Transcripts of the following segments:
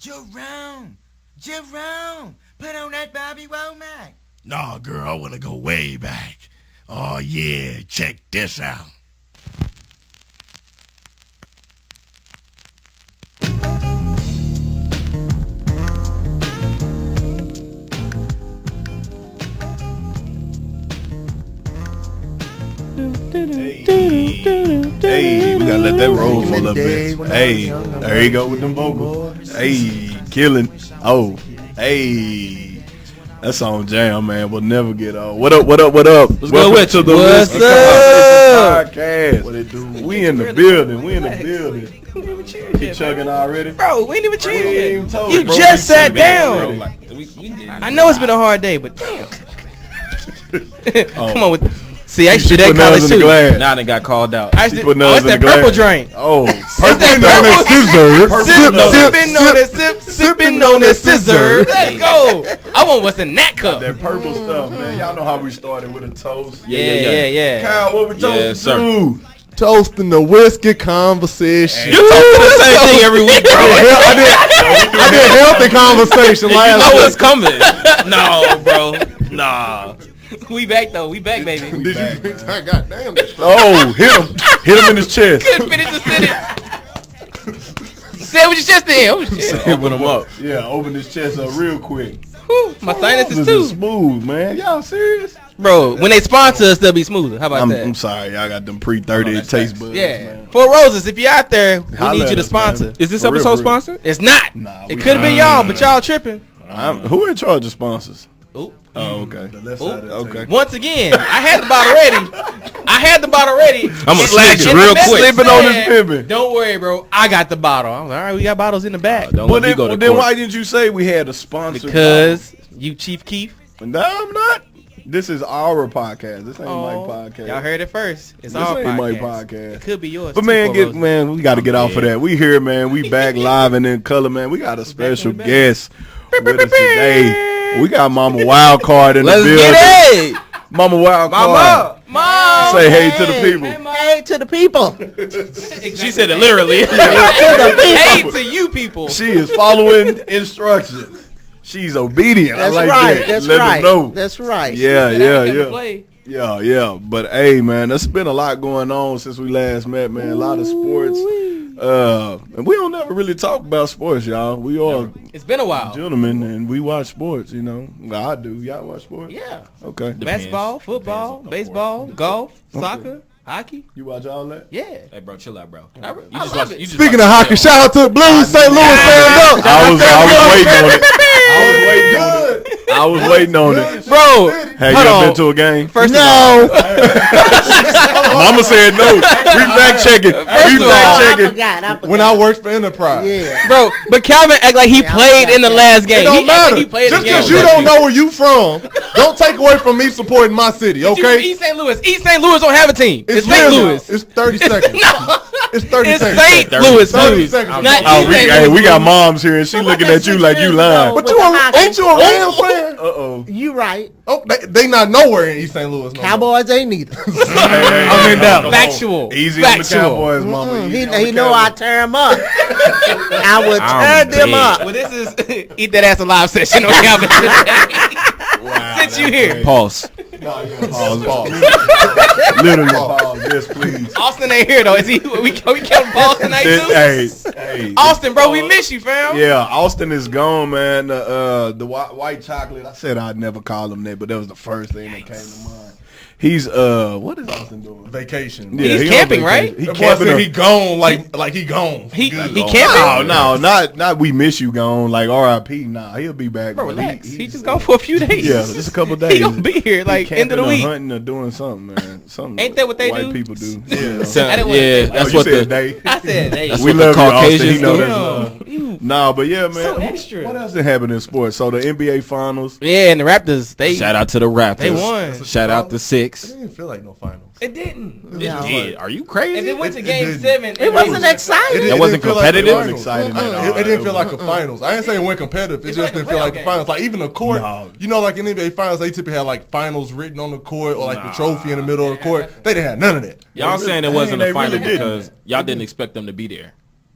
Jerome, put on that Bobby Womack. Nah, girl, I want to go way back. Oh, yeah, check this out. Hey, we gotta let that roll for a little bit. Hey, there you go with them vocals. Hey, killing. Oh, hey. That song jam, man. We'll never get old. What up? What's good with you? What's up? Podcast. What it do? We in the building. He chugging already? Bro, we ain't even changed yet. You bro, just sat down. Like, I know it's been a hard day, but damn. Come on with. See, I used to do that put college nails in the too. glass. Now they got called out. I used to, Put nails it's in that the glass. purple drink. Oh, Sipping on that scissor. Let's go. I want what's in that cup. that purple stuff, man. Y'all know how we started with a toast. Yeah. Kyle, what we toasting to? Toasting the whiskey conversation. You talk the same thing every week, bro. I did healthy conversation You last know week. what's coming. No, bro. Nah. We back though. We back, baby. Did you drink that? Goddamn. Oh, hit him in his chest. Couldn't finish the sentence. Say what you just did. Open them up. Yeah, open his chest up real quick. Whew, my sinuses This too. is smooth, man. Y'all serious? Bro, when they sponsor us, they'll be smoother. How about that? I'm sorry, y'all got them pre-30 taste buds. Yeah. man. Four Roses, if you're out there, we Holla need you at to us, sponsor. man. Is this For real, episode for real. sponsored? It's not. Nah, It could have been y'all, but y'all tripping. Who in charge of sponsors? Ooh. Oh, okay. Okay. Once again, I had the bottle ready. I'm gonna slash In you the real message quick. Slipping on his said, pimping. Don't worry, bro. I got the bottle. I was like, all right, we got bottles in the back. Don't Well, let me go to then court. why didn't you say we had a sponsor? Because you Chief Keef. No, I'm not. This is our podcast. This ain't my podcast. Y'all heard it first. It's This our ain't my podcast. podcast. It could be yours. But too, man, Four Roses. we got to get off of that. We here, man. We back live and in color, man. We got a special guest with us today. We got Mama Wildcard in Let's the building. get it. Mama Wildcard. Mom. Say hey to the people. Hey to the people. She said it literally. Hey to you people. She is following instructions. She's obedient. That's I like right. that. That's Let right. them know. That's right. Yeah. Play. Yeah. But hey, man, there's been a lot going on since we last met, man. A lot of sports. And we don't ever really talk about sports, y'all. We all It's been a while. gentlemen, and we watch sports, you know. Well, I do. Y'all watch sports? Yeah. Okay. Basketball, football, baseball, golf, soccer, hockey. You watch all that? Yeah. Hey, bro, chill out, bro. I You love just watch. it. You just Speaking watch of hockey, football. shout out to the Blues, St. Louis fans up. I was waiting on it. I was waiting on it. Bro, Have hold you on. been to a game? First No. Mama said no. We fact checking. We of all, fact I checking. forgot. When I worked for Enterprise. Yeah. Bro, but Calvin act like he Yeah, I played forgot in the that. last It game. don't He act like matter. he played Just the game. because you don't know where you from, don't take away from me supporting my city, You from okay? East St. Louis. East St. Louis don't have a team. It's St. literally- Louis. It's 30 seconds. No. It's 30 It's seconds. St. Louis. 30 Louis. seconds. Not Oh, East St. hey, Louis. we got moms here, and she looking at you like you lying. But With you the hockey. ain't you a Rams fan? Uh-oh. You right. Oh, they not nowhere in East St. Louis. No more. Cowboys ain't neither. I'm in doubt. Factual. Easy on the Factual. Cowboys, mama. Easy on He the know I Cowboys. tear him up. I would tear them up. Well, this is Eat That Ass Alive session on Calvin. Since you here. Pause. Pause. Literally pause. Yes, please. Austin ain't here, though. Is he? We kept Paul tonight, too? Hey. Austin, bro, we miss you, fam. Yeah, Austin is gone, man. The white chocolate. I said I'd never call him that, but that was the first thing that came to mind. He's what is Austin doing? Vacation. Yeah, He's he on camping, vacation. right? He That boy camping. said he gone like he gone. He No, camping? not we miss you gone. Like R.I.P. Nah, he'll be back. Bro, but relax. He he's- just gone for a few days. Yeah, just a couple days. He gonna be here, like, end of the Camping or week. hunting or doing something, man. Something. Ain't that what they white do? people do? Yeah. I didn't want to Yeah, say- that's you what said the. they. I said, hey. That's We what the love you, Austin. Caucasians He know do. that's You- Nah, but yeah, man. So extra. What else did happen in sports? So the NBA Finals. Yeah, and the Raptors, they Shout out to the Raptors. They won. Shout out to It 6. didn't feel like no finals. It didn't. No. Yeah, are you And crazy? it went to It game didn't. 7. It wasn't exciting. That wasn't didn't feel like the competitive? It wasn't finals. exciting at all. It didn't feel like a finals. I ain't saying it went competitive. It It's just like a didn't feel like the playoff finals. Like even the court, No. you know, like in NBA finals, they typically have like finals written on the court or like the trophy in the middle of the court. They didn't have none of that. Y'all saying it wasn't they a final really didn't. because y'all didn't expect them to be there.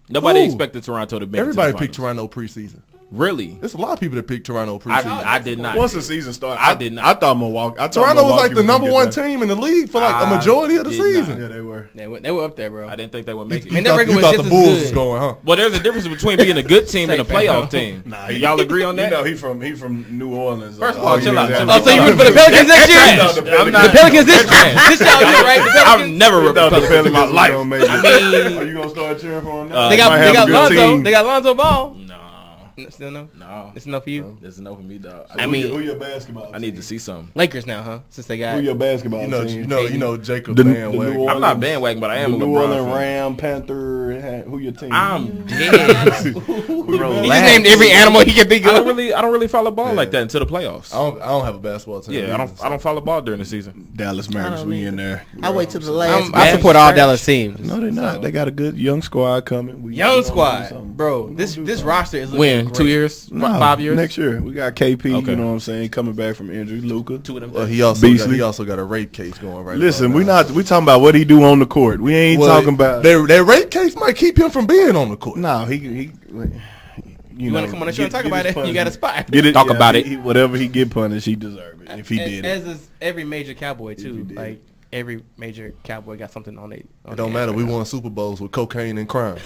Nobody Who? expected Toronto to be. Everybody picked Toronto preseason. Really? There's a lot of people that picked Toronto preseason. I did not. Once the season started, I did not. I thought Milwaukee. Toronto was like the number one team in the league for like a majority of the did season. Yeah, they were. They were up there, bro. I didn't think they would make it. And their record You was thought just the as Bulls good. was going, huh? Well, there's a difference between being a good team and a Straight playoff back. team. Nah, Y'all agree on that? You know, he from New Orleans. First of all, chill out. Oh, so you root for the Pelicans next year? Trash. I'm not- The Pelicans this y'all do, right? The I've Pelicans. never rooted for the Pelicans in my life. I mean, are you gonna start cheering for him now? They Might have a got good Lonzo. team. They got Lonzo Ball. No, Still no? no. It's enough for you? This is no for me, dog. I mean, who your basketball? I need to see something. Lakers now, huh? Since they got Who your basketball You know, team? you know, Jacob The bandwagon. New Orleans- I'm not bandwagon, but I am the a New LeBron Orleans fan. Ram, Panther. Who your team? I'm dead. Bro, He just named every animal he can think I of. don't really follow ball like that until the playoffs. I don't have a basketball team. Yeah, I don't follow ball during the season. Dallas Mavericks. We in there. I wait till the last. I support all Dallas teams. No, they're not. They got a good young squad coming. We Young gonna do squad, something. bro. This roster is looking When? great. 2 years? No, 5 years? Next year. We got KP, Okay. you know what I'm saying, coming back from injury. Luka. Two of them. Well, he also got a rape case going right Listen, about now. we talking about what he do on the court. We ain't Well, talking about that rape case might keep him from being on the court. No, he You want to come on the show and talk about it? You got a spot. Get it, Talk about it. Whatever he get punished, he deserve it. If he did it. As is every major Cowboy he too. did. Like every major Cowboy got something on it. It don't matter. We won Super Bowls with cocaine and crime.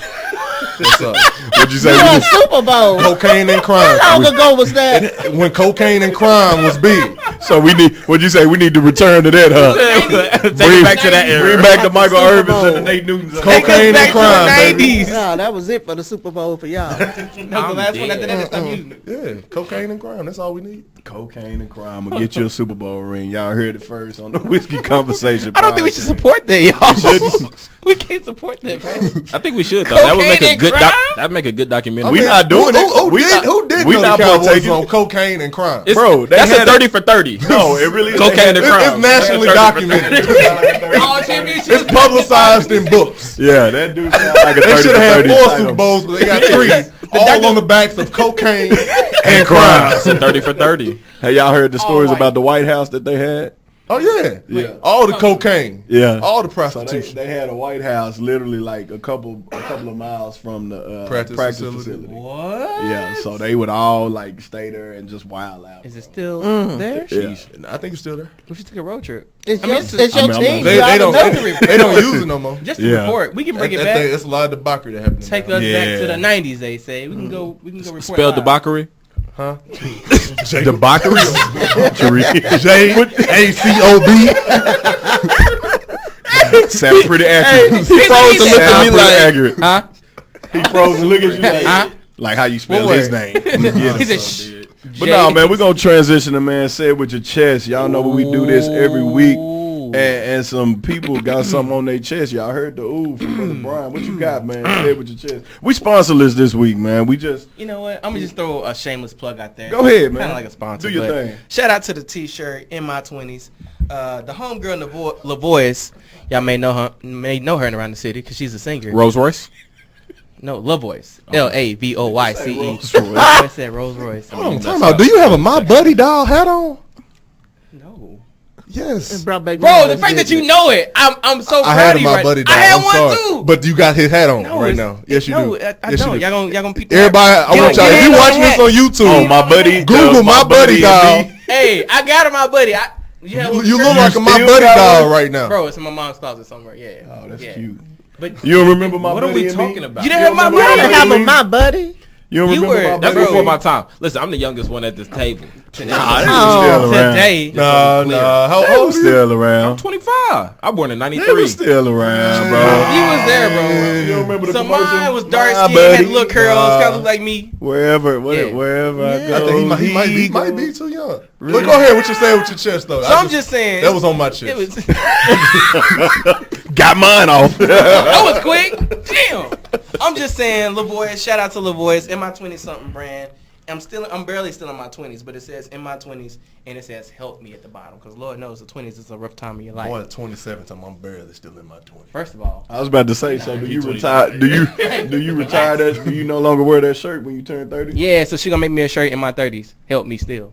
What's up? What'd you say? You won Super Bowl. Cocaine and crime. How long ago was that? When cocaine and crime was big. So we need. What'd you say? We need to return to that, huh? Take it back to that era. Bring back the Michael Super Irvins Bowl. and the Nate Newtons. Cocaine and crime, baby. No, that was it for the Super Bowl for y'all. That was the last one. After that, they stopped using it. Yeah, cocaine and crime. That's all we need. Cocaine and crime will get you a Super Bowl ring. Y'all heard it first on the Whiskey Conversation. I don't think we should support that, y'all. We can't support that, bro. I think we should though. That would make a Cocaine good. and crime? That'd make a good documentary. We not doing it. Who did we know not the Cowboys partaking. on cocaine and crime? Bro, they That's a had 30 for 30. No, it really is. Cocaine and crime. It's nationally documented. All championships. It's publicized in books. Yeah, that dude sound like a 30 They should have had 30 4 title. Super Bowls, but they got 3. All on the backs of cocaine and crime. That's a 30 for 30. Hey, y'all heard the stories white. about the White House that they had? Oh yeah, Yeah. All the cocaine, Yeah. all the So prostitution. they had a White House literally like a couple of miles from the Practice practice facility. facility. What? Yeah, so they would all like stay there and just wild out. Is it still there? Yeah. I think it's still there. We should take a road trip. It's I mean, your, it's it's I your mean, I'm team. not- You They oughta don't. know the They don't use it no more. Just to Yeah. report. We can bring it That back. thing- It's a lot of debauchery that happened. Take now. us back to Yeah. the 90s, they say. We can go report Spelled live. debauchery. Huh? Debauchery? JACOB. Sound pretty accurate. He froze to look at Sound me pretty like, accurate. huh? He froze and look at you like, Huh? like how you spell What his word? name. He said, shh. But no, man, we're gonna transition to man. Say it with your chest. Y'all know we do this every week, and some people got something on their chest. Y'all heard the ooh from Brother Brian. What you got, man? Say it with your chest. We sponsorless this week, man. We just You know what? I'm gonna just throw a shameless plug out there. Go ahead, man. Kind of like a sponsor. Do your but thing. Shout out to the T-shirt in my 20s. The homegirl Lavois, y'all may know her around the city because she's a singer. Rolls Royce. No, Lavois. Lavoice. Rolls Royce. I said Rolls Royce. Hold on, time out. Do you have a My Buddy doll hat on? No. Yes. Bro, Bro, the fact that you know it, I'm so I proud had of a you. My right- Buddy doll. I had I'm one sorry. too. But you got his hat on No, right it's- now. Yes, you no, do. I Yes, you don't. do. Y'all gonna peep that. Everybody, I want y'all. If you watching this on YouTube, Oh, my buddy. Google My Buddy doll. Hey, I got her, my buddy. You look like a My still Buddy got doll one? right now. Bro, it's in my mom's closet somewhere. Yeah. Oh, that's Yeah. cute. But You don't remember my What are buddy we and me? talking about? you didn't have my remember I buddy. didn't have a my buddy. You don't You remember were- my That's buddy? before my time. Listen, I'm the youngest one at this table. Nah, Oh. they was still around. Today. Nah. How They old was are you? still around. 25. I born in They 93. was still around, bro. You was there, bro. You don't remember the So commercial? mine was dark My skin, had buddy. little curls, kind of looked like me. Wherever Yeah. I go, I think he might be too young. Look, go ahead. What you say with your chest though? So I'm just saying. That was on my chest. It was. got mine off. That was quick. Damn. I'm just saying, Lavois. Shout out to Lavois in my 20-something brand. I'm barely still in my 20s, but it says in my 20s, and it says help me at the bottom, because Lord knows the 20s is a rough time of your life. Boy, at 27, I'm barely still in my 20s. First of all, I was about to say, so do you retire? Do you retire that? Do you no longer wear that shirt when you turn 30? yeah. So she gonna make me a shirt in my 30s. Help me still.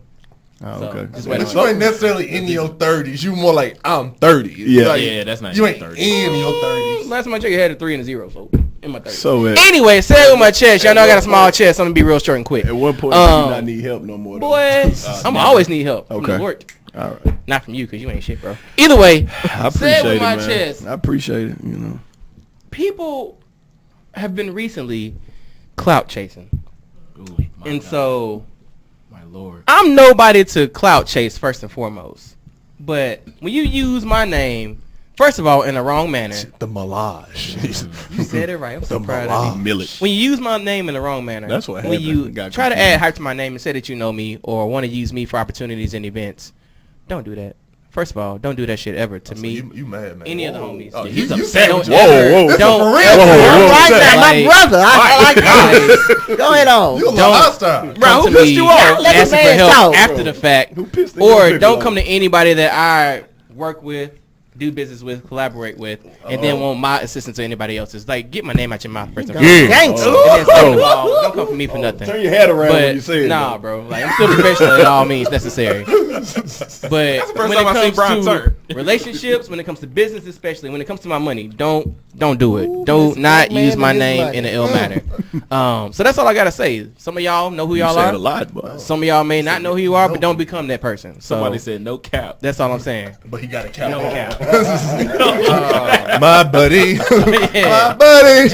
Oh, So, okay. just wait But on you it. ain't necessarily in your 30s. You more like I'm 30. Yeah. Like, Yeah, that's not You even ain't 30. in your 30s. Last time I checked, it had a 3 and a 0. So you In my 30s. So Anyway, say it with my chest. Y'all know I got a small chest. I'm gonna be real short and quick. at one point, you do not need help no more. Though. Boy, I'm always need help from Okay. the Lord. All right. Not from you, because you ain't shit, bro. Either way, I say appreciate it with it, my man. chest. I appreciate it. You know. People have been recently clout chasing. Ooh, And so my lord. I'm nobody to clout chase first and foremost. But when you use my name, first of all, in the wrong manner, The Melage. you said it right. I'm so The proud of you. Millet. When you use my name in the wrong manner, That's what when happened. you Got try to confused. add hype to my name and say that you know me or want to use me for opportunities and events, don't do that. First of all, don't do that shit ever to me. You mad, man? Any of the homies. Oh, He's you upset. savage. Don't Whoa, ever- whoa. This don't is for real. ever- Whoa, whoa, Right whoa. now, my Like- brother. I like that. Go ahead on. You a Don't- hostile. Bro, who Come pissed to you me. off? Let the Asking for man help talk. after the fact. Who pissed in Or your don't pickle come to anybody that I work with, do business with, collaborate with, and then want my assistance or anybody else's. Like, get my name out your mouth first and foremost. Gangster. And then second of all, don't come for me for nothing. Turn your head around when you say it. Nah, though. bro. Like, I'm still professional in all means necessary. But first when time I seen it Brian comes turn. to relationships, when it comes to business, especially when it comes to my money, don't do it. Do Mr. not Black use man my and his name money. in an ill manner. So that's all I gotta say. Some of y'all know who You y'all said are. a lot, but Some of y'all may not know who you are, but don't become that person. So Somebody said no cap. that's all I'm saying. But he got a cap. No cap. My buddy. Yeah. buddy.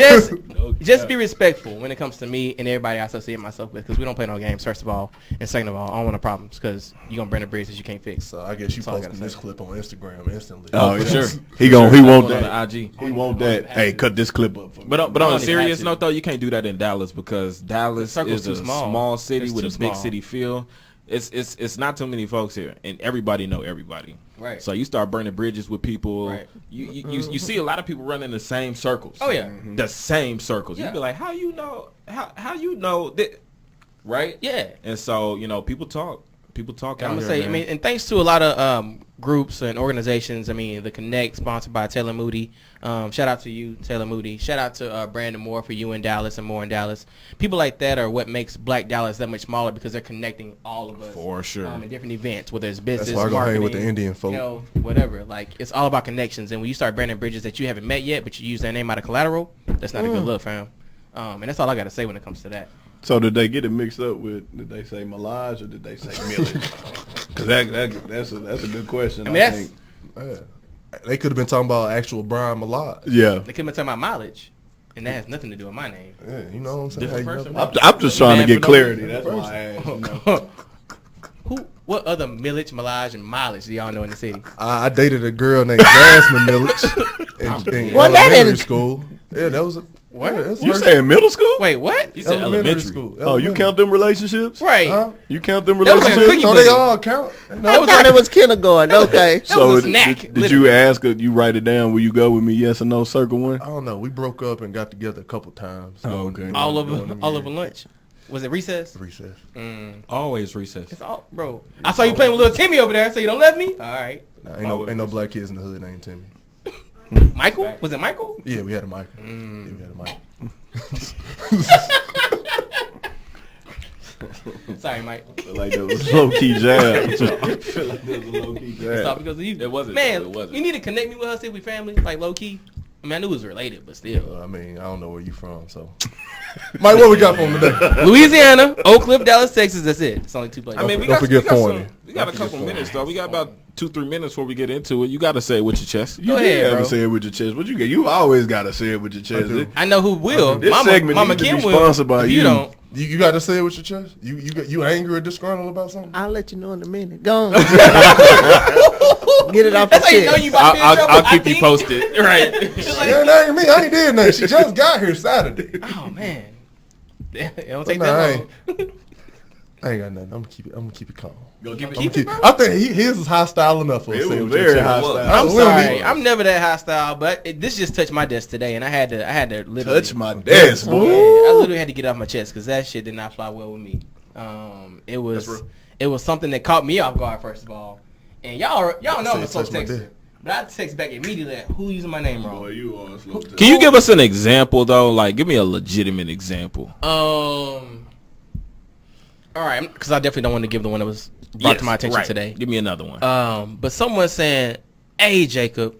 Just be respectful when it comes to me and everybody I associate myself with, because we don't play no games, first of all, and second of all, I don't want no problems, because you're gonna burn the bridges you can't fix. So I guess you That's all I posted gotta this say. clip on Instagram instantly. Oh, for yeah. sure. He want On that. the IG. He want that. Hey, cut this clip up for me. But on I a don't serious even have note, though, you can't do that in Dallas because Dallas circle's is too a small. small city It's with too a big small. city feel. It's not too many folks here, and everybody know everybody. Right. So you start burning bridges with people. Right. You see a lot of people running the same circles. Oh, yeah. The same circles. Yeah. You be like, how you know that? Right. Yeah. And so people talk. People talk out I'm here. gonna say, man. I mean, and thanks to a lot of groups and organizations. I mean, the Connect, sponsored by Taylor Moody. Shout out to you, Taylor Moody. Shout out to Brandon Moore for you in Dallas and more in Dallas. People like that are what makes Black Dallas that much smaller, because they're connecting all of us For sure. in different events, whether it's business, That's why I go hang marketing, with the Indian folk. health, whatever. Like, it's all about connections. And when you start burning bridges that you haven't met yet, but you use their name out of collateral, that's not a good look, fam. And that's all I got to say when it comes to that. So did they get it mixed up with? Did they say Melage or did they say Millet? Because that's a good question. I mean, that's, think. Yeah. They could have been talking about actual Brian Melage. Yeah. they could be talking about mileage, and that has nothing to do with my name. Yeah, you know what I'm saying? Different Hey, person, you know, bro. I'm just trying to Man, get for no clarity. reason. That's why I asked. You know. What other millage, Melage, and mileage do y'all know in the city? I dated a girl named Jasmine Millich in Well, that elementary ain't- school. Yeah, that was What? Yeah, that's You first- saying middle school? Wait, what? You said elementary elementary. school. Oh, you count them relationships? Right. Huh? You count them That was like a relationships? cookie No, they buddy. all count. That was I thought like- it was kindergarten. Okay. That was a snack, Did literally. you ask? You write it down? Will you go with me? Yes or no? Circle one. I don't know. We broke up and got together a couple times. Oh, okay. all During them over years. lunch. Was it recess? Recess. Always recess. It's all, bro. I saw you playing with little Timmy over there, so you don't love me? All right. Nah, ain't no black kids in the hood named Timmy. Michael? Was it Michael? Yeah, we had a mic. Yeah, we had a mic. Sorry, Mike. Like that was low key jab. I feel like that was a low key It's all jab. because of you. It wasn't. Man, It wasn't. you need to connect me with her, see if we family, like low key. I mean, I knew it was related, but still. I mean, I don't know where you from, so. Mike, what we got for him today? Louisiana, Oak Cliff, Dallas, Texas. That's it. It's only 2 places. I mean, Don't forget Forney. We got a couple minutes though. We got about 2-3 minutes before we get into it. You got to say it with your chest. You Go did ahead, have bro. to say it with your chest. What you get? You always gotta say it with your chest. do. I know who will. This Mama, segment Mama needs to Kim be will. sponsored by If you. you don't. You got to say it with your chest? You angry or disgruntled about something? I'll let you know in a minute. Go on. Get it off the That's how you know chest. you about to be in trouble. I'll I keep you think. posted. Right. It's like, Yeah, that ain't me. I ain't did nothing. She just got here Saturday. oh man, it don't take Nah, that I long. I ain't got nothing. I'm gonna keep it calm. Go keep it. Keep it, bro. I think his is hostile enough for It us. was very hostile. I'm We don't sorry. need- I'm never that hostile, but this just touched my desk today, and I had to literally Touch my desk, Yeah, boy. I literally had to get it off my chest because that shit did not fly well with me. It was something that caught me off guard, first of all, and y'all know I'm a slow touch my texter, dick. but I text back immediately like, who using my name Boy, wrong. you are slow. Can you give us an example though? Like, give me a legitimate example. All right, because I definitely don't want to give the one that was brought to my attention right. today. Give me another one. But someone saying, "Hey, Jacob,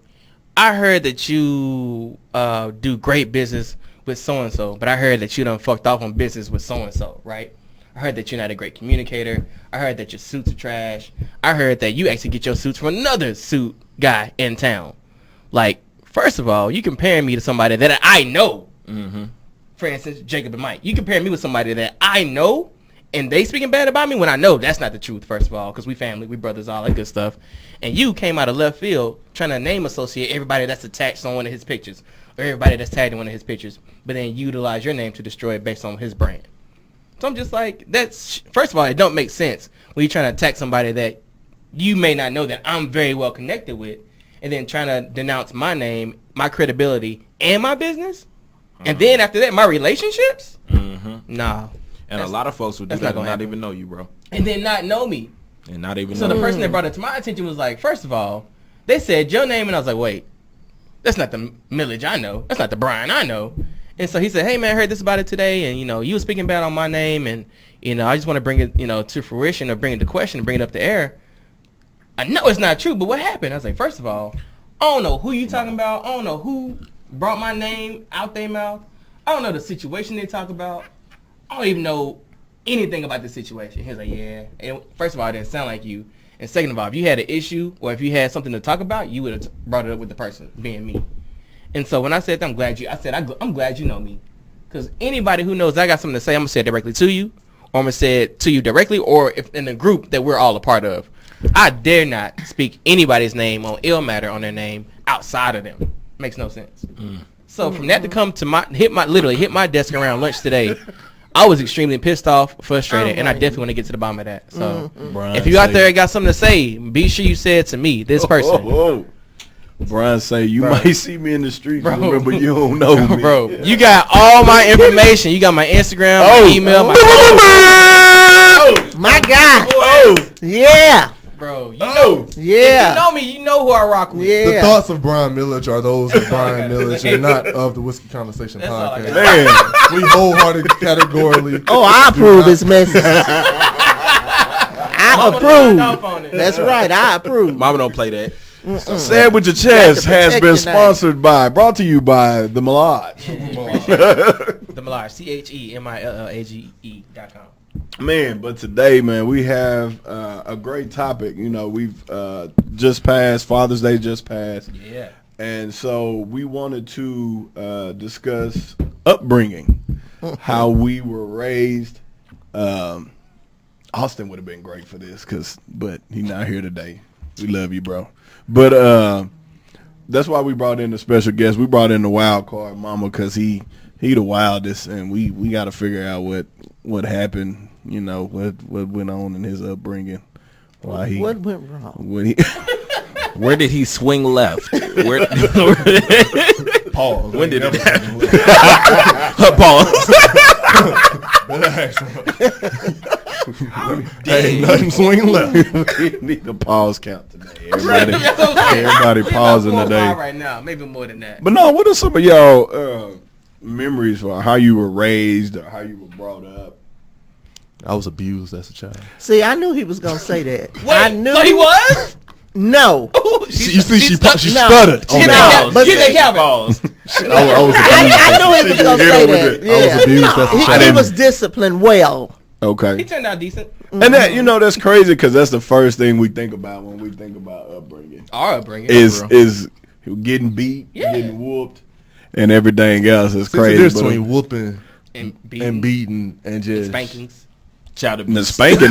I heard that you do great business with so-and-so, but I heard that you done fucked off on business with so-and-so, right? I heard that you're not a great communicator. I heard that your suits are trash. I heard that you actually get your suits from another suit guy in town. Like, first of all, you comparing me to somebody that I know. Mm-hmm. For instance, Jacob and Mike. You comparing me with somebody that I know, and they speaking bad about me when I know that's not the truth, first of all, because we family, we brothers, all that good stuff. And you came out of left field trying to name associate everybody that's attached on one of his pictures, or everybody that's tagged in one of his pictures, but then utilize your name to destroy it based on his brand. So I'm just like, that's, first of all, it don't make sense when you're trying to attack somebody that you may not know that I'm very well connected with, and then trying to denounce my name, my credibility, and my business. And then after that, my relationships? Nah. And a lot of folks would do that and not even know you, bro. And then not know me. And not even So know the person that brought it to my attention was like, first of all, they said your name, and I was like, wait, that's not the Millage I know. That's not the Brian I know. And so he said, hey, man, I heard this about it today, and, you were speaking bad on my name, and, I just want to bring it, to fruition, or bring it to question, and bring it up to air. I know it's not true, but what happened? I was like, first of all, I don't know who you talking about. I don't know who brought my name out their mouth. I don't know the situation they talk about. I don't even know anything about the situation. He was like, yeah. And first of all, it didn't sound like you. And second of all, if you had an issue or if you had something to talk about, you would have brought it up with the person, being me. And so when I said, I'm glad you know me. Because anybody who knows I got something to say, I'm going to say it directly to you. Or I'm going to say it to you directly, or if in the group that we're all a part of. I dare not speak anybody's name on ill matter on their name outside of them. Makes no sense. So from that to come to hit my desk around lunch today, I was extremely pissed off, frustrated, and I definitely want to get to the bottom of that. So if you out there got something to say, be sure you say it to me, this person. Brian say, you might see me in the streets, bro. Remember, you don't know me. Bro, you got all my information. You got my Instagram, my email, my God. Yeah. Bro, you know. Yeah. If you know me, you know who I rock with. Yeah. The thoughts of Brian Millage are those of Brian Millage and not of the Whiskey Conversation That's all I podcast. got. Man, We wholehearted categorically. Oh, I approve this message. I Mama approve. signed off on it. That's right. I approve. Mama don't play that. Say It With Your Chest has protect been your sponsored by, brought to you by The Millage. The Millage, CHEMILLAGE.com. Man, but today, man, we have a great topic. We've just passed, Father's Day just passed. Yeah. And so we wanted to discuss upbringing, how we were raised. Austin would have been great for this, but he's not here today. We love you, bro. But that's why we brought in a special guest. We brought in the wild card mama because he the wildest, and we got to figure out what happened. What went on in his upbringing. Why What went wrong? Where did he swing left? Pause. When did it happen? Hey, nothing swinging left. We need a pause count today. Everybody pausing today. Right now, maybe more than that. But no, what are some of y'all memories for how you were raised or how you were brought up? I was abused as a child. See, I knew he was going to say that. Wait, I knew so he was? No. You see, she No. stuttered. Get No, but that Calvin. I knew he was going to say that. I was abused as a child. He was disciplined well. Okay. He turned out decent. And that, that's crazy because that's the first thing we think about when we think about upbringing. Our upbringing. Is getting beat, getting whooped, and everything else is crazy. There's between whooping and and beating and just spankings. Child the abuse. spanking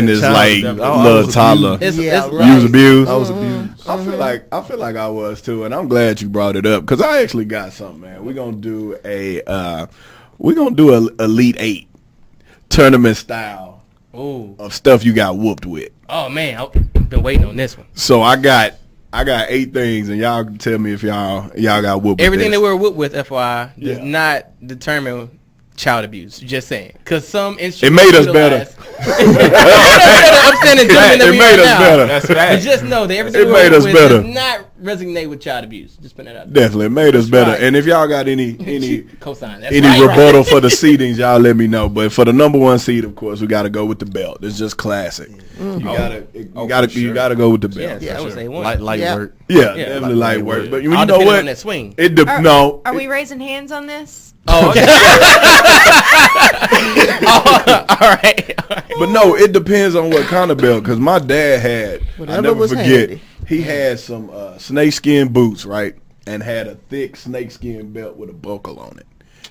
is Child like abuse. little toddler. It's Yeah, right. right. You was abused. I was abused. I feel like I was too, and I'm glad you brought it up because I actually got something, man. We're gonna do a Elite 8 tournament style Ooh. of stuff you got whooped with. Oh man, I've been waiting on this one. So I got 8 things, and y'all can tell me if y'all got whooped. Everything with that we're whooped with, FYI, does Yeah. not determine child abuse. Just saying, because some instruments It made us better. I'm saying the gentleman that It we made are us now. better. That's But right. just know that everything It we're made us whooped with better. does not resonate with child abuse. Just put that out. Definitely made us better. right. And if y'all got any Cosign. That's any right. rebuttal for the seedings, y'all let me know. But for the number one seed, of course, we got to go with the belt. It's just classic. You gotta go with the belt. Yeah, I would say one. Light Yeah. work. Yeah, definitely light work. But you All know depending what? on that swing. It Are no. we raising hands on this? Oh, okay. All right. But no, it depends on what kind of belt. Because my dad had, I Whatever never was forget, handy. he had some snakeskin boots, right? And had a thick snakeskin belt with a buckle on it.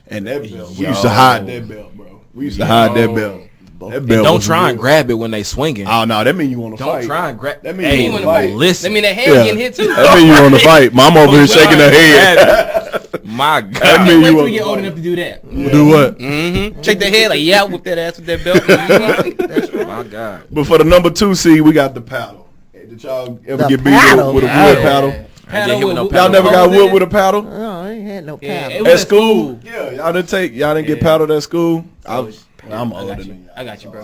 And that belt, we used to hide that belt, bro. We used to hide that belt. That belt Don't was try and real. grab it when they swinging. Oh no, that mean you want to Don't fight. try and grab. That mean Hey, you want to fight. listen. I mean, that hand getting hit too. That mean you want to fight. Mom over here shaking her head. My That God. mean Wait you till want we get to old fight. enough to do that. Do what? Mm-hmm. Shake their head like, yeah, whip that ass with that belt. Mhm. My God. But for the number 2 seed, we got the paddle. Hey, did y'all ever The get beat paddle? with a wood paddle? I didn't hit with no with- Y'all paddle. never got holes in whooped it? with a paddle? No, I ain't had no Yeah, paddle. it was At school? Yeah, y'all didn't get paddled at school? I'm I older got than you. y'all. I got you, bro.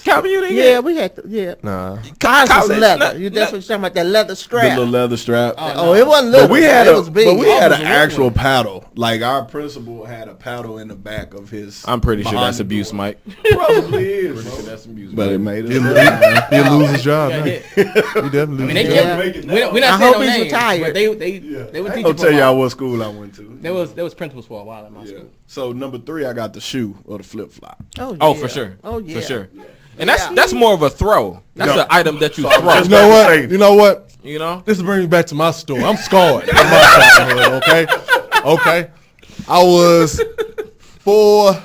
Calvin, you didn't Yeah, we had to. Yeah, Nah. ours was college, leather. not- You that's what you're talking about, that leather The strap. little leather strap. Oh, it wasn't little. But we had it was big. an was a actual little paddle. Like our principal had a paddle in the back of his. I'm pretty sure behind that's the abuse, door. Mike. Probably is, bro. That's abuse. But it made He'll it. lose his job. Got Now. hit. He definitely I mean, lose they his Yeah. job. kept. We're not I saying hope no he's names, retired. but they were I ain't teaching gonna for tell a y'all while. what school I went to. There was principals for a while at my Yeah. school. So number 3, I got the shoe or the flip flop. Oh, Oh, for sure. Oh, yeah. For sure. And that's more of a throw. That's an item that you throw. just- You know what? You know what? You know? This brings me back to my story. I'm scarred from my childhood, okay? Okay. I was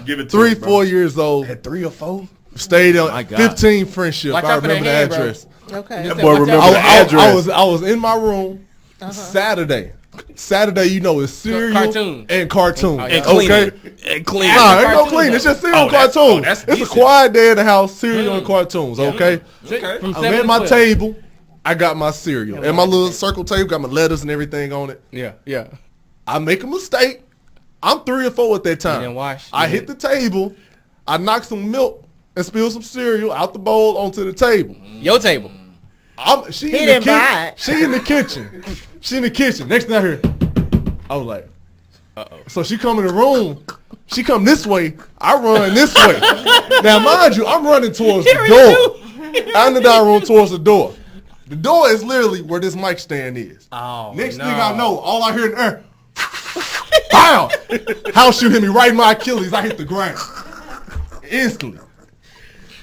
Give it to 3, me, bro. 4 years old. At 3 or 4? Stayed on My God. 15 friendship. Watch I out for that remember the hand, bro. address. Okay. Just Boy, watch out. remember the address. I was in my room Saturday. Saturday, you know, it's cereal Cartoon. and cartoons. Oh, yeah. And clean Okay. it. And clean Nah, it. ain't no Cartoons, clean. though. It's just cereal Oh, and that's- cartoons. oh, that's It's a decent. quiet day in the house, cereal and cartoons, okay? Okay. From I'm 7 at to my 12. table. I got my cereal. And my little circle table got my letters and everything on it. Yeah, yeah. I make a mistake. I'm 3 or 4 at that time. didn't wash? I You hit the table. I knocked some milk and spilled some cereal out the bowl onto the table. Your table. She He in the didn't buy kitchen. it. She in the kitchen. She in the kitchen. Next thing I hear, I was like, uh-oh. So she come in the room. She come this way. I run this way. Now, mind you, I'm running towards the door. I'm in the dining room towards the door. The door is literally where this mic stand is. Oh, Next thing I know, all I hear in the air, pow! House shoe hit me right in my Achilles. I hit the ground. Instantly.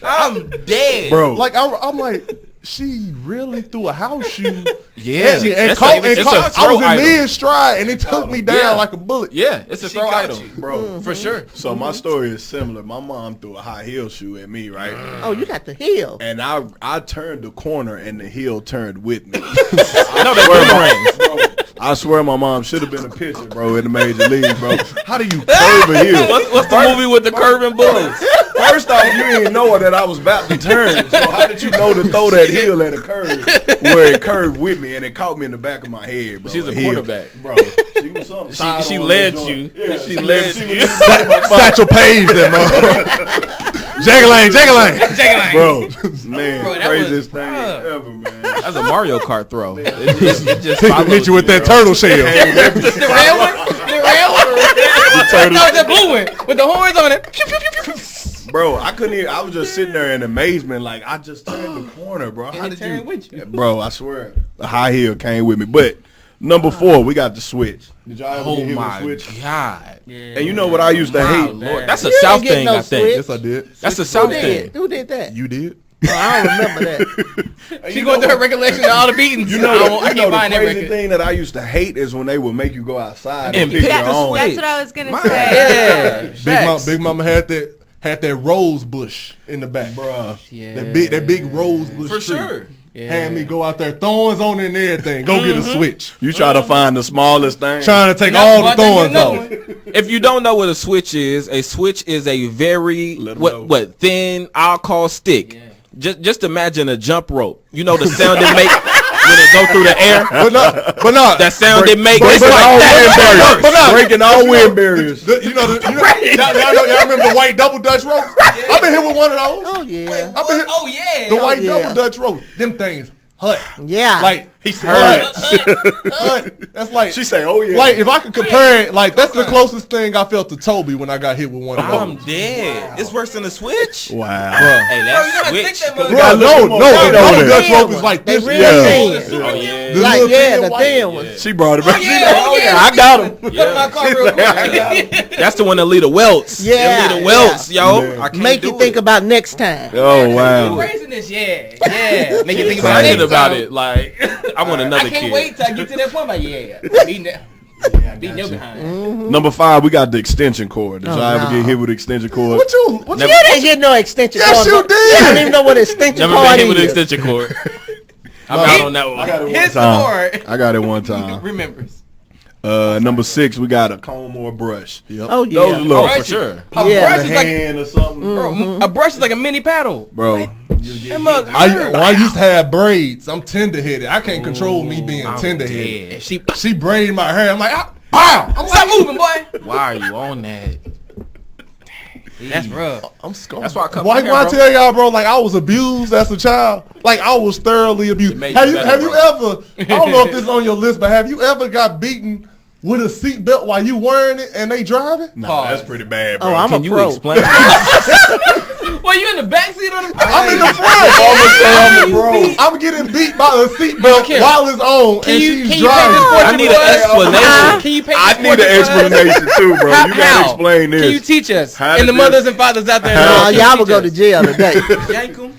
I'm dead. Bro. Like, I'm like, she really threw a house shoe. Yeah. And That's caught, not even- and it's caught, a I throw was in item. mid-stride, and it took me down Yeah. like a bullet. Yeah, it's a throw caught item. you. Bro, For sure. So my story is similar. My mom threw a high heel shoe at me, right? Oh, you got the heel. And I turned the corner and the heel turned with me. I know that boomerangs. Bro, I swear my mom should have been a pitcher, bro, in the major league, bro. How do you curve a heel? What's the movie with the curving bullets? First off, you didn't know that I was about to turn. So how did you know to throw that heel at a curve where it curved with me and it caught me in the back of my head, bro? She's a heel. quarterback. Bro. She was something. She led you. Yeah, She led she you. was Satchel Paige, that motherfucker. Jaggalang. Bro, man, Bro, that craziest was- thing ever, man. That's a Mario Kart throw. It just Hit follows you with that turtle shell. The red one? The red one? No, the blue one with the horns on it. Pew, pew, pew, pew, pew. Bro, I couldn't even, I was just sitting there in amazement, like, I just turned the corner, bro. How it did turned you? with you. Bro, I swear, the high heel came with me. But number 4, we got the switch. Did y'all ever Oh get hit with my a switch? God. And you know what I used to Oh, hate? Lord. That's a You South ain't getting thing, no I think. switch. Yes, I did. That's a Who South did? thing. Who did that? You did. Oh, I don't remember that. She going through her recollection of all the beatings. You know, I you know can't the find that crazy record. thing that I used to hate is when they would make you go outside And and pick pick your the own. That's what I was gonna say. Yeah. Big Mama had that rose bush in the back. Bruh. Yeah. That big rose bush For tree. sure. Yeah. Had me go out there, thorns on it and everything. Go get a switch. You try to find the smallest thing. Trying to take No, all well, the I thorns think you know off. it. If you don't know what a switch is a very Let 'em know. what thin alcohol stick. Just imagine a jump rope. You know the sound it make when it go through the air. But no. That sound it make. Breaking It's like all that. wind barriers. But no. Breaking all wind barriers. Y'all remember the white double Dutch rope? I've been here with one of those. Oh, yeah. I've been here. Oh yeah. The white yeah. double Dutch rope. Them things hot. Yeah. Like He said, That's like she say, oh yeah. Like if I could compare it, like that's the closest thing I felt to Toby when I got hit with one of I'm those. dead. It's worse than a switch. Wow. Hey, that's switch. Bro, no, the double Dutch rope is like They this. real Yeah. thin. Oh yeah. The Like, little yeah, thin the white- thin one. She brought it back. yeah, yeah. I got him. Put in my car real quick. That's the one that lead to welts. Yeah, Them lead to welts, yo. Man. I can't Make do you think it. about next time. Oh wow. Raising this, yeah. Make you think about Excited next about time. it. Like I want another I can't kid. wait till I get to that point. Like, yeah, beating that. Beating your behind. Number 5, we got the extension cord. Did Oh, y'all ever no. get hit with extension cord? What you You didn't get no extension Yes, cord. you but did. You don't even know what extension Never cord been hit with an is. extension cord. I'm out on that I one. got it one His time. cord. I got it one time. Remembers. Number 6, we got a comb or a brush. Oh Those yeah. are little Oh, for sure. A Yeah. brush is like, hand or something, bro, a brush is like a mini paddle. bro. That mug I hurt. used to have braids. I'm tender headed. I can't control me being tender headed. Yeah, she. She braided my hair. I'm like, pow! I'm Stop moving, boy. Why are you on that? That's rough. I'm scared. That's why I cut Why my hair, I bro. tell y'all, bro? Like I was abused as a child. Like I was thoroughly abused. It made Have you you better, have you bro. ever? I don't know if this is on your list, but have you ever got beaten with a seatbelt while you wearing it and they driving? Nah, that's pretty bad, bro. Oh, I'm Can a you pro. explain? Well, you in the backseat of the car? I'm in the front. I'm getting beat by a seatbelt Kim, while it's on and Can she's you driving. I need an explanation. Can you paint I this need an portrait for us? explanation too, bro. You gotta How? explain this. Can you teach us? How And did the this- mothers and fathers out there. How- Oh, y'all will go to jail today. Yank 'em.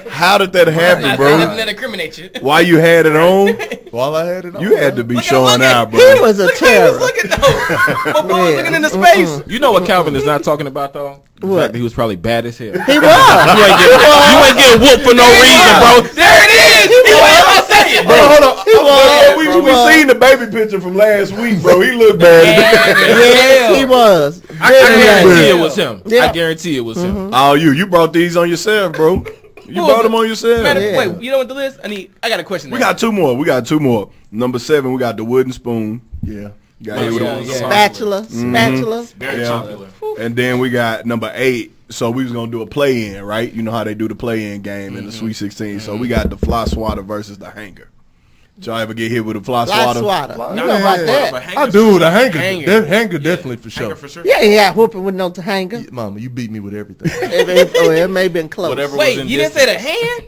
How did that happen, Nothing bro? that incriminate you. Why you had it on? While I had it on. You had to be Look at- showing look at- out, He bro. was a Look terror. at those. My boy was Yeah. looking into space. You know what Calvin is not talking about though? The What? fact that he was probably bad as hell. He was. You ain't getting whooped for no reason, bro. There it is. He was. I say it. Hold on. He was. We He was. seen the baby picture from last week, bro. He looked bad. Yes, he was. I Very guarantee bad. it was him. Yeah. I guarantee it was him. Oh, you brought these on yourself, bro. You brought them on yourself. Matter- Yeah. Wait, you know what the list? I got a question. We got two more. Number 7, we got the wooden spoon. Yeah. Got hit with yeah, a- yeah. Spatula. Spatula. Very Yeah. popular. And then we got number 8. So we was gonna do a play-in, right? You know how they do the play-in game in the Sweet 16. So we got the fly swatter versus the hanger. Did y'all ever get hit with a fly Fly swatter? swatter. You know Yeah. about But that. hanger I do the hanger. Hanger. That hanger definitely for sure. Hanger for sure. Yeah, he had whooping with no hanger. Mama, you beat me with everything. It may have been close. Whatever. Wait, was in you didn't say the hand?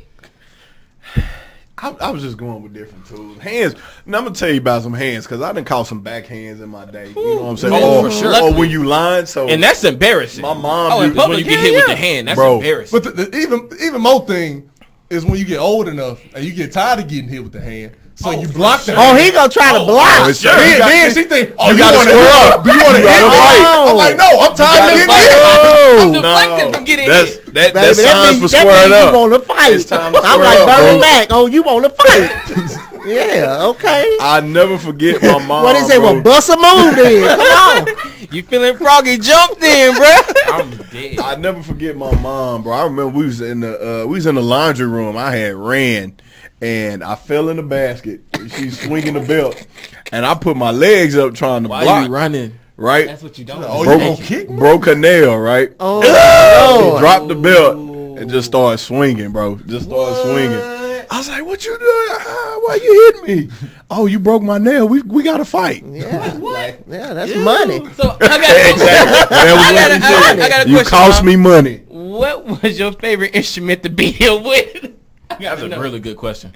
I was just going with different tools. Hands. Now I'm gonna tell you about some hands because I done caught some backhands in my day. You know what I'm saying? Oh, or, for sure. or when you line. So And that's embarrassing. my mom. Oh, in did- public, when you get yeah, hit with yeah. the hand, that's Bro. embarrassing. But even more thing is when you get old enough and you get tired of getting hit with the hand, so you block the Oh, hand. he gonna try to block. it's- Then she think, oh, you gotta want to square hit up. Do you want to You hit gotta me? fight. I'm like, no, I'm tired of getting fight. hit. I'm deflecting from getting That's hit. that Baby, signs for that squaring means up. you want to fight. It's time to I'm square like, up, burn bro. back. Oh, you want to fight? Yeah, okay. I never forget my mom. What they say? bro. Well, bust a move then. Come on. You feeling froggy? Jumped in, bro. I'm dead. I never forget my mom, bro. I remember we was in the laundry room. I had ran, and I fell in the basket. She's swinging the belt, and I put my legs up trying to Why block. you running? Right, That's what you don't. Oh, you broke, gonna kick me? broke her nail. Right, Oh, dropped the belt and just started swinging, bro. Just started swinging. I was like, "What you doing? Why you hitting me? Oh, you broke my nail. We got to fight." yeah. Yeah, that's money. So I got Exactly. I got a You question. cost Mom. me money. What was your favorite instrument to beat him with? That's a really good question.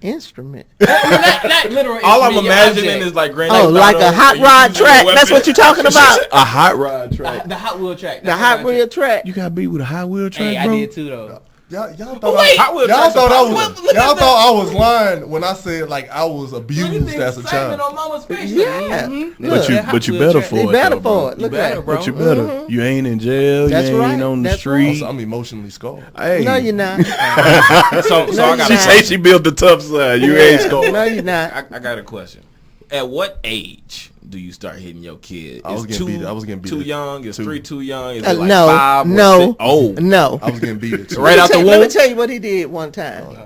Instrument. Not literal. All I'm instrument, your imagining object. is like Grand Oh, Theft like Auto, a hot where you rod use your track. That's weapon. what you're talking about. A hot rod track. the Hot Wheel track. The That's hot what I wheel said. track. You got beat with a hot wheel track, Hey, I bro. did too though. Y'all But thought wait, Hot Wheel y'all tracks thought are I popular. was Look at y'all that. thought I was lying when I said like I was Look at abused the as a excitement child. on Mama's face. Yeah. But you, That but you Hot Wheel better track. for He it. better though, bro. for it. Look better, at it. bro. But you better. You ain't in jail. That's you ain't right. on the That's street. I'm emotionally scarred. Hey. No, you're not. So I No, got She you're say she built the tough side. You ain't scored. No, you're not. I got a question. At what age do you start hitting your kid? I was Is getting two beat. I was getting beat too at young? Is 3 too young? Is Uh, it like no, 5 or no, 6? Oh, No. I was getting beat at 2. right out the Let me womb. tell you what he did one time.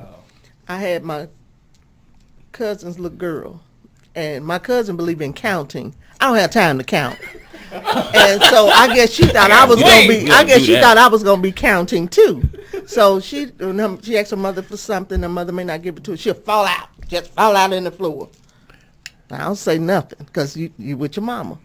I had my cousin's little girl, and my cousin believed in counting. I don't have time to count. And so I guess she thought I was gonna be. I guess she thought I was gonna be counting too. So when she asked her mother for something, her mother may not give it to her. She'll fall out, just fall out in the floor. I don't say nothing because you with your mama.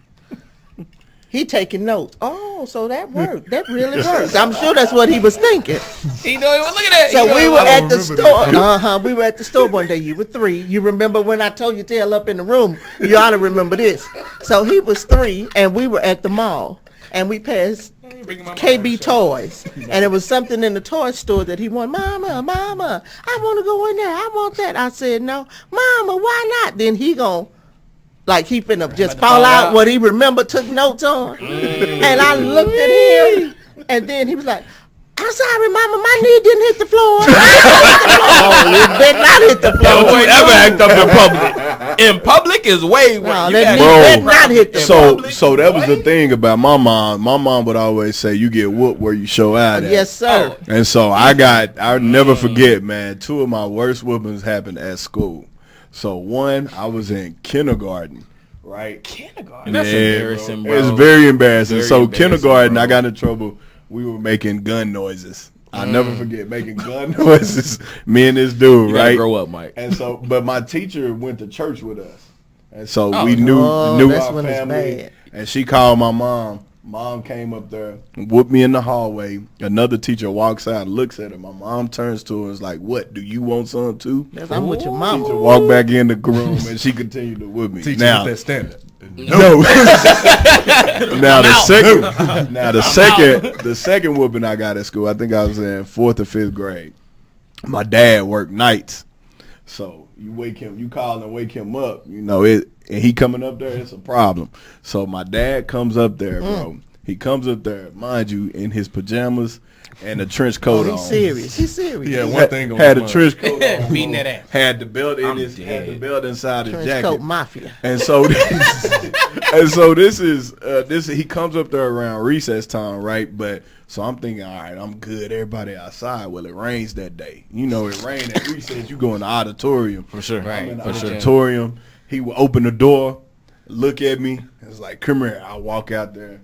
He taking notes. Oh, so that worked. That really works. I'm sure that's what he was thinking. He know. Look at that. So we were at the store. We were at the store one day. You were 3. You remember when I told you to tail up in the room? You ought to remember this. So he was 3, and we were at the mall, and we passed KB Toys, and it was something in the toy store that he wanted. Mama, I want to go in there. I want that. I said, no. Mama, why not? Then he gon' like he finna just fall out what he remembered, took notes on. And I looked at him, and then he was like, I'm sorry, Mama, my knee didn't hit the floor. Oh, it did not hit the floor. Don't you ever act up in public. In public is way worse. No, You that act knee did up not hit the So so that was the thing about my mom. My mom would always say, "You get whooped where you show out at." Yes, sir. And so I'll never forget, man. 2 of my worst whoopings happened at school. So one, I was in kindergarten, right? Kindergarten. That's embarrassing, bro. It's very embarrassing. Very So embarrassing, kindergarten, bro. I got in trouble. We were making gun noises. I never forget making gun noises. Me and this dude, You gotta right? grow up, Mike. And so, but my teacher went to church with us, and so Oh, we knew that's our when it's family. bad. And she called my mom. Mom came up there, whooped me in the hallway. Another teacher walks out, looks at her. My mom turns to her and is like, "What? Do you want some too?" Yes, I'm with your Teacher mama. walked back in the room, and she continued to whip me. Teaching Now, with that standard. no. The second whooping I got at school, I think I was in 4th or 5th grade. My dad worked nights, so you call and wake him up, and he coming up there, it's a problem. So my dad comes up there, bro. He comes up there, mind you, in his pajamas and a trench coat on. He's serious. He's serious. Yeah, one thing on Had my a mind. trench coat on. Beating that ass. Had the belt in I'm his, had the dead. belt inside his Trench jacket. coat mafia. And so this is he comes up there around recess time, right? But so I'm thinking, all right, I'm good. Everybody outside. Well, it rains that day. It rained at recess. You go in the auditorium For sure. I'm in the for sure. auditorium. He would open the door, look at me. It's like, come here. I walk out there.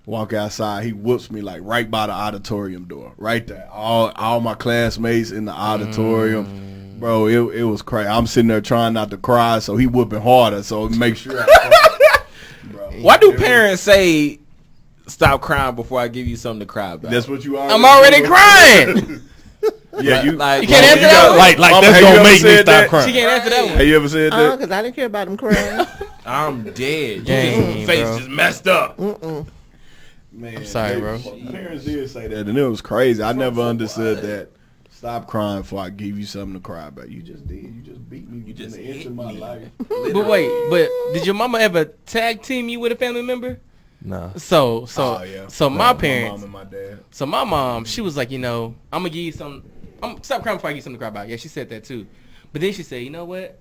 Walk outside, he whoops me like right by the auditorium door, right there. All my classmates in the auditorium, bro. It was crazy. I'm sitting there trying not to cry, so he whooping harder, so make sure. Bro, Why do parents say stop crying before I give you something to cry about? That's what you are. I'm already crying. Yeah, you Like, can't answer that one? Like Mama, that's have you gonna ever make me said stop that? She crying. can't answer that one. Have you ever said that? Because I didn't care about him crying. I'm dead. You Dang, just, face bro. just messed up. Man, I'm sorry, bro. Parents did say that, and it was crazy. I never understood that. Stop crying before I give you something to cry about. You just did. You just beat me. You just in the inch hit of my me. life. But wait, did your mama ever tag team you with a family member? Nah. So Oh, yeah. my My parents. mom and my dad. So my mom, she was like, I'm gonna give you some. Stop crying before I give you something to cry about. Yeah, she said that too. But then she said, you know what?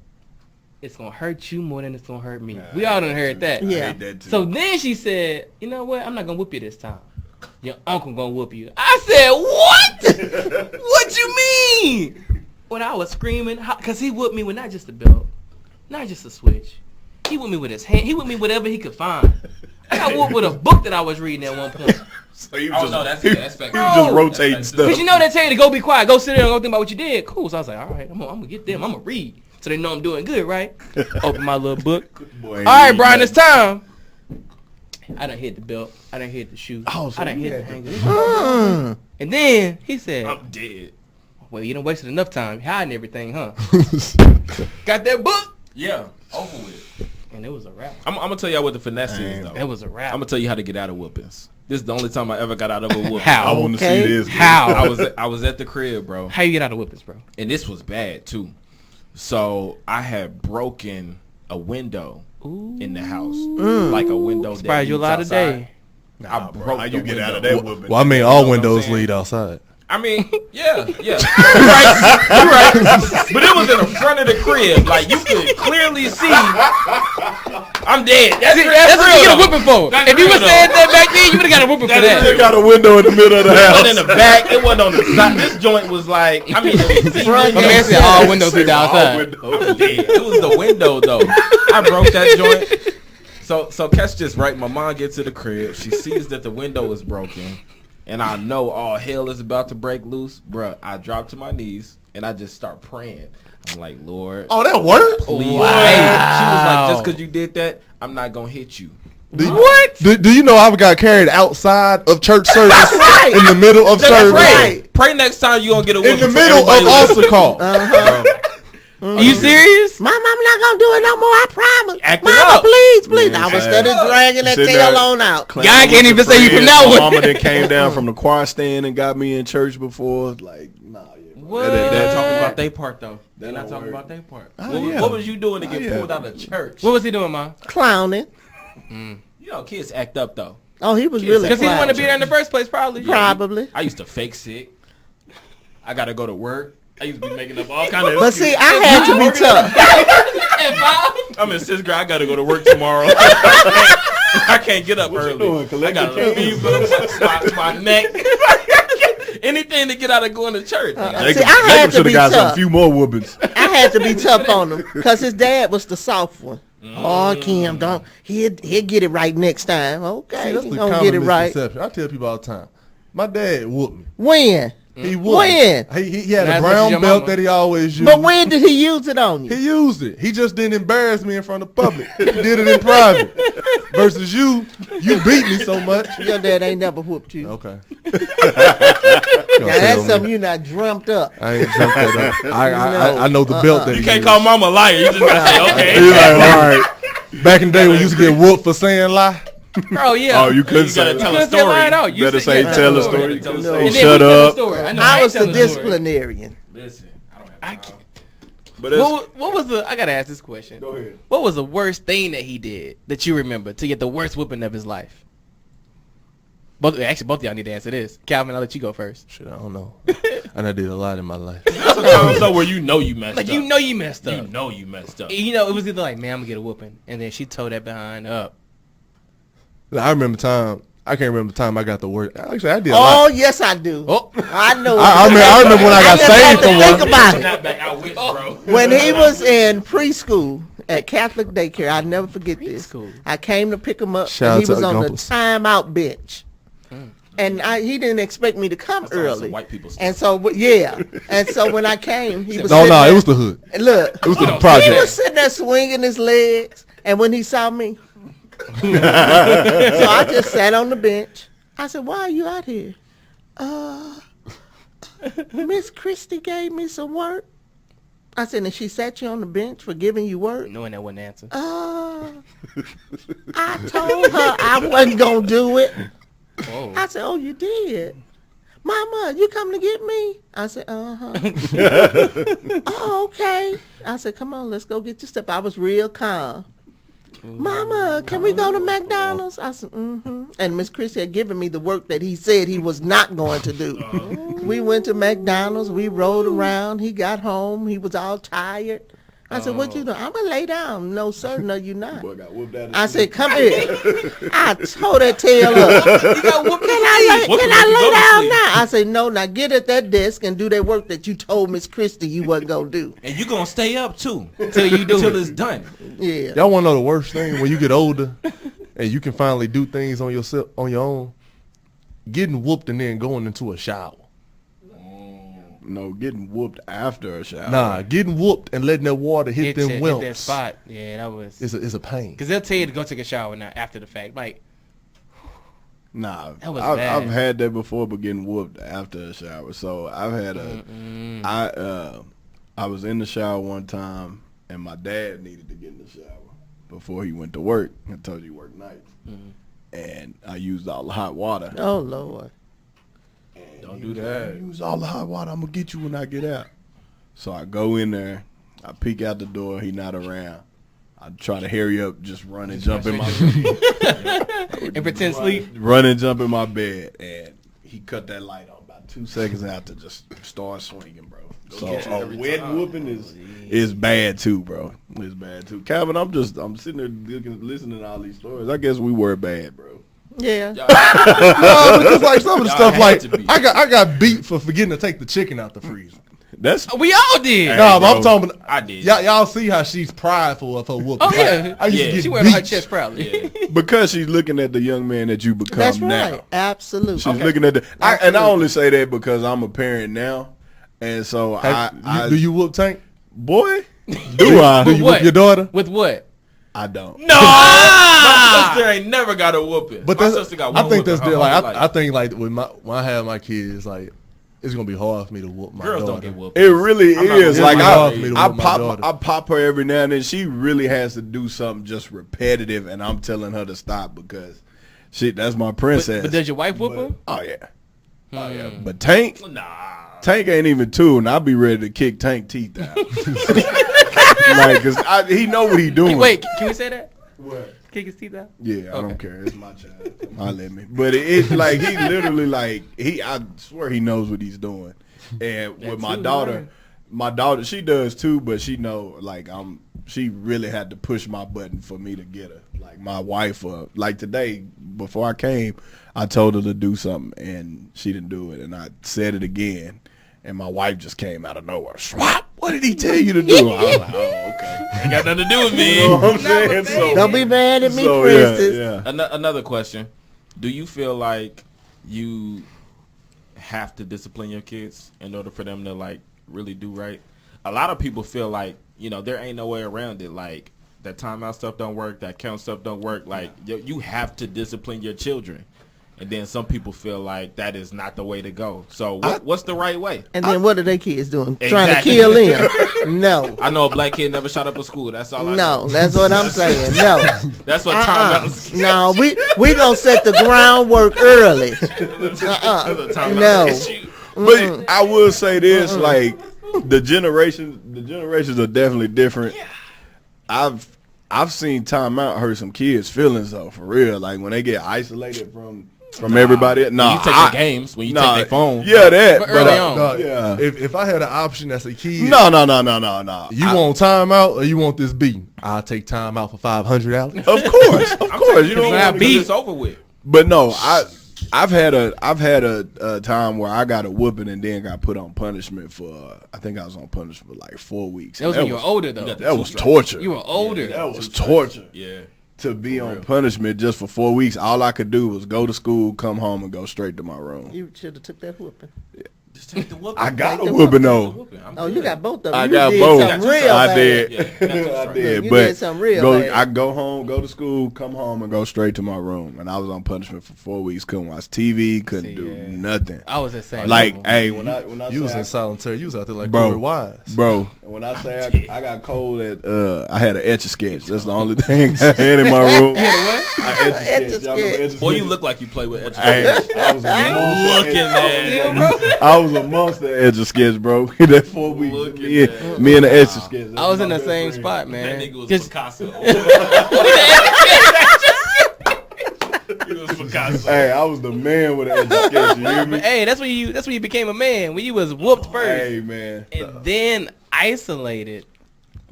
It's gonna hurt you more than it's gonna hurt me. We all done heard that. Yeah. I hate that too. So then she said, you know what? I'm not gonna whoop you this time. Your uncle gonna whoop you. I said, what? What you mean? When I was screaming, cause he whooped me with not just a belt, not just a switch. He whooped me with his hand. He whooped me whatever he could find. I got whooped with a book that I was reading at one point. So he was just, that's he was just rotating stuff. Cause they tell you to go be quiet, go sit there and go think about what you did. Cool. So I was like, all right, I'm gonna get them. I'm gonna read, so they know I'm doing good, right? Open my little book. Boy, All right, Brian, it's time. I done hit the belt. I done hit the shoe. Oh, so I done you hit the had hanger. And then he said, I'm dead. well, you done wasted enough time hiding everything, huh? Got that book? Yeah, over with. And it was a wrap. I'm gonna tell y'all what the finesse is, though. It was a wrap. I'm gonna tell you how to get out of whoopings. This is the only time I ever got out of a whooping. How? I want to Okay. see this. How? I was at the crib, bro, How you get out of whippings, bro? and this was bad too. So I had broken a window in the house, like a window. Surprised you a leads lot outside. today. I broke How the you get out of window. that whooping? Well, I mean, all what I'm windows saying? lead outside. I mean, yeah. You're right. But it was in the front of the crib, like you could clearly see. I'm dead. That's That's real. what you get a though. whooping for. That's If you real, would though. said that back then, you would have got a whooping for That is They that. got a window in the middle of the It wasn't in house. the back. It wasn't on the side. This joint was like, I mean, it was My man said all windows lead All outside. windows. It was the window though. I broke that joint. So catch this right. My mom gets to the crib. She sees that the window is broken. and I know all hell is about to break loose, bruh, I drop to my knees and I just start praying. I'm like, Lord, Oh, that worked? please. Wow. Hey, she was like, just because you did that, I'm not gonna hit you. What? Do you know I got carried outside of church service in the middle of service? Pray. Pray next time you gonna get a In the whooping middle for of everybody altar call. Are you serious? Mom, I'm not gonna do it no more. I promise. Acting Mama, up. please. Yeah, I was sad. steady dragging that Sitting tail there. on out. God can't even say you from that My one. mama that came down from the choir stand and got me in church before. Like, nah, yeah. What? They're talking about their part though. They're That not don't talking work. about their part. Oh, What, yeah. what was you doing to get Oh, yeah. pulled out of church? What was he doing, Mom? Clowning. You know, kids act up though. Oh, he was really Because he didn't want to be clowning. there in the first place, probably. Probably. I used to fake sick. I gotta go to work. I used to be making up all kind of. But see, I had to be tough. I'm in sixth grade. I gotta go to work tomorrow. I can't get up What you early. doing, I collecting got a fever, my neck. Anything to get out of going to church. See, I had to should be have got some tough. few more whoopings. I had to be tough on him because his dad was the soft one. Oh, Kim, don't. He'll get it right next time. Okay, See, that's he the gonna common get it right. misconception. I tell people all the time. My dad whooped me. When? He whooped When? me. He had Not a as much as brown your belt mama. that he always used. But when did he use it on He you? used it. He just didn't embarrass me in front of public. He did it in private. Versus you beat me so much. Your dad ain't never whooped you. Okay. Now that's something you not dreamt up. I ain't jumped that up. I know the belt that You he can't used. call mama a liar. You just gotta say, okay. He's like, all right. Back in the day when you used to get whooped for saying lie. Oh, yeah. Oh, you couldn't You say gotta that. tell You a couldn't say lie story. at all. You Better said- say yeah, tell a tell story. Tell a And story. then Shut who tell up. the story? I know I ain't was the telling story. disciplinarian. Listen, I don't have time. But it's, What was the? I gotta ask this question. Go ahead. What was the worst thing that he did that you remember to get the worst whooping of his life? Both of y'all need to answer this. Calvin, I'll let you go first. Shit, I don't know. And I did a lot in my life. Sometimes though where you know you messed Like up. you know you messed up. You know you messed up. You know it was either like, man, I'm gonna get a whooping, and then she tore that behind up. I remember time. I can't remember the time I got the word. Actually, I did a Oh, lot. yes, I do. Oh. I know. I remember when I got just had saved to from think one. about it. Snap back out with, bro. When he was in preschool at Catholic daycare, I'll never forget this. Preschool. I came to pick him up. Shout And he out to was on the Gumpus. timeout bench. And he didn't expect me to come That's all some early. white people stuff. And so, yeah. And so when I came, he was No, sitting no, there- it was the hood. And look, It was the he was project. sitting there swinging his legs. And when he saw me, so I just sat on the bench. I said, why are you out here? Miss Christie gave me some work. I said, and she sat you on the bench for giving you work? Knowing that wasn't the answer. I told her I wasn't going to do it. Whoa. I said, oh, you did? Mama, you come to get me? I said, uh-huh. Oh, okay. I said, come on, let's go get your stuff. I was real calm. Mama, can we go to McDonald's? I said, mm-hmm. And Miss Christie had given me the work that he said he was not going to do. We went to McDonald's. We rode around. He got home. He was all tired. I said, what you doing? I'm going to lay down. No, sir. No, you're not. boy got whooped out of I school. said, come here. I tore that tail up. Can I lay down now? I said, no, now get at that desk and do that work that you told Miss Christie you wasn't going to do. And you gonna stay up too Till you do till it. it's done. Yeah. Y'all want to know the worst thing when you get older and you can finally do things on yourself on your own? Getting whooped and then going into a shower. No, getting whooped after a shower. Nah, getting whooped and letting that water hit them Hit that whelps spot. Yeah, that was. is a pain. Because they'll tell you to go take a shower now after the fact. Like, Nah, That was I've bad. had that before, but getting whooped after a shower. So I've had I was in the shower one time, and my dad needed to get in the shower before he went to work. I told you he worked nights, and I used all the hot water. Oh, Lord. Don't do that. Use all the hot water. I'm gonna get you when I get out. So I go in there. I peek out the door. He not around. I try to hurry up, just run and jump in my and pretend sleep. run and jump in my bed, and he cut that light on about 2 seconds after. Just start swinging, bro. So catch it a every wet time. whooping is bad too, bro. It's bad too. Calvin, I'm sitting there listening to all these stories. I guess we were bad, bro. Yeah. No, because like some of the Y'all stuff had like to be. I got beat for forgetting to take the chicken out the freezer. That's We all did. No, but bro. I'm talking. I did. Y'all see how she's prideful of her whooping. Oh yeah, I used to yeah. get She wearing her beat. chest proudly. Yeah. because she's looking at the young man that you become That's now. right. Absolutely. She's looking at and I only say that because I'm a parent now, and so Do you whoop Tank? boy, do I? Do you What? whoop your daughter? With what? I don't. No, my sister ain't never got a whooping. But my that's, sister got I one think that's whooping the, her whole like life. I think like when I have my kids, like it's gonna be hard for me to whoop my Girls daughter. don't get whooped. It really I'm not is. gonna Like lie to you. I With my daughter. pop her every now and then. She really has to do something just repetitive, and I'm telling her to stop because that's my princess. But does your wife whoop her? Oh yeah. Oh yeah. But Tank ain't even 2, and I'll be ready to kick Tank teeth out. Like, cause he know what he doing. Wait, can we say that? What? Kick his teeth out? Yeah, I don't care. It's my child. I let me. But it's like he literally I swear he knows what he's doing. And with my daughter, she does too, but she know she really had to push my button for me to get her. Like my wife, like today before I came, I told her to do something and she didn't do it, and I said it again, and my wife just came out of nowhere. Swap. What did he tell you to do? I was like, oh, okay. Ain't got nothing to do with me. You know what I'm saying? So, Don't be mad at me, so, princess. yeah. Another question: do you feel like you have to discipline your kids in order for them to like really do right? A lot of people feel like there ain't no way around it. Like that timeout stuff don't work, that count stuff don't work. Like you have to discipline your children. And then some people feel like that is not the way to go. So what's the right way? And then what are they kids doing? Exactly. Trying to kill him? No. I know a black kid never shot up a school. That's all I No, know. that's what I'm saying. No. That's what time No, we gonna set the groundwork early. No. But I will say this, like the generations are definitely different. I've seen timeout hurt some kids' feelings though, for real. Like when they get isolated from everybody. When you take their games, when you take their phone. Yeah, that. But early on. No, Yeah. If I had an option as a kid, No. you want timeout or you want this beating? I'll take timeout for $500. Of course. You don't want to Beat beat. it's over with. But no, I've had a time where I got a whooping and then got put on punishment for I think I was on punishment for like 4 weeks. That was when you were older, though. That was torture. You were older. That was torture. Yeah. To be on punishment just for 4 weeks, all I could do was go to school, come home, and go straight to my room. You should have took that whooping. Just take the whooping. I got a the whooping though. Oh, you got both of them. I You got did both. something real I bad. did. Yeah, that's I did. You But did something real bad. I go home, go to school, come home, and go straight to my room. And I was on punishment for 4 weeks. Couldn't watch TV. Couldn't do nothing. I was the same. Like, level. hey, when I You was say in solitary. You was out there like Bro. Corey Wise. bro, when I say I got cold at I had an Etch-a-Sketch. That's the only thing I had in my room. Etch-a-Sketch. Y'all remember Etch-a-Sketch? Boy, you look like you play with Hey, education. I was a monster. Looking, man. I was a monster at Etch-a-Sketch, bro. That 4 weeks. Look at Me, that. me and the Etch-a-Sketch. I was in the same spot, That man. nigga was Just- Picasso. He was Picasso. Hey, I was the man with the Etch-a-Sketch. You hear me? Hey, that's when you became a man. When you was whooped first, Hey, man. and then isolated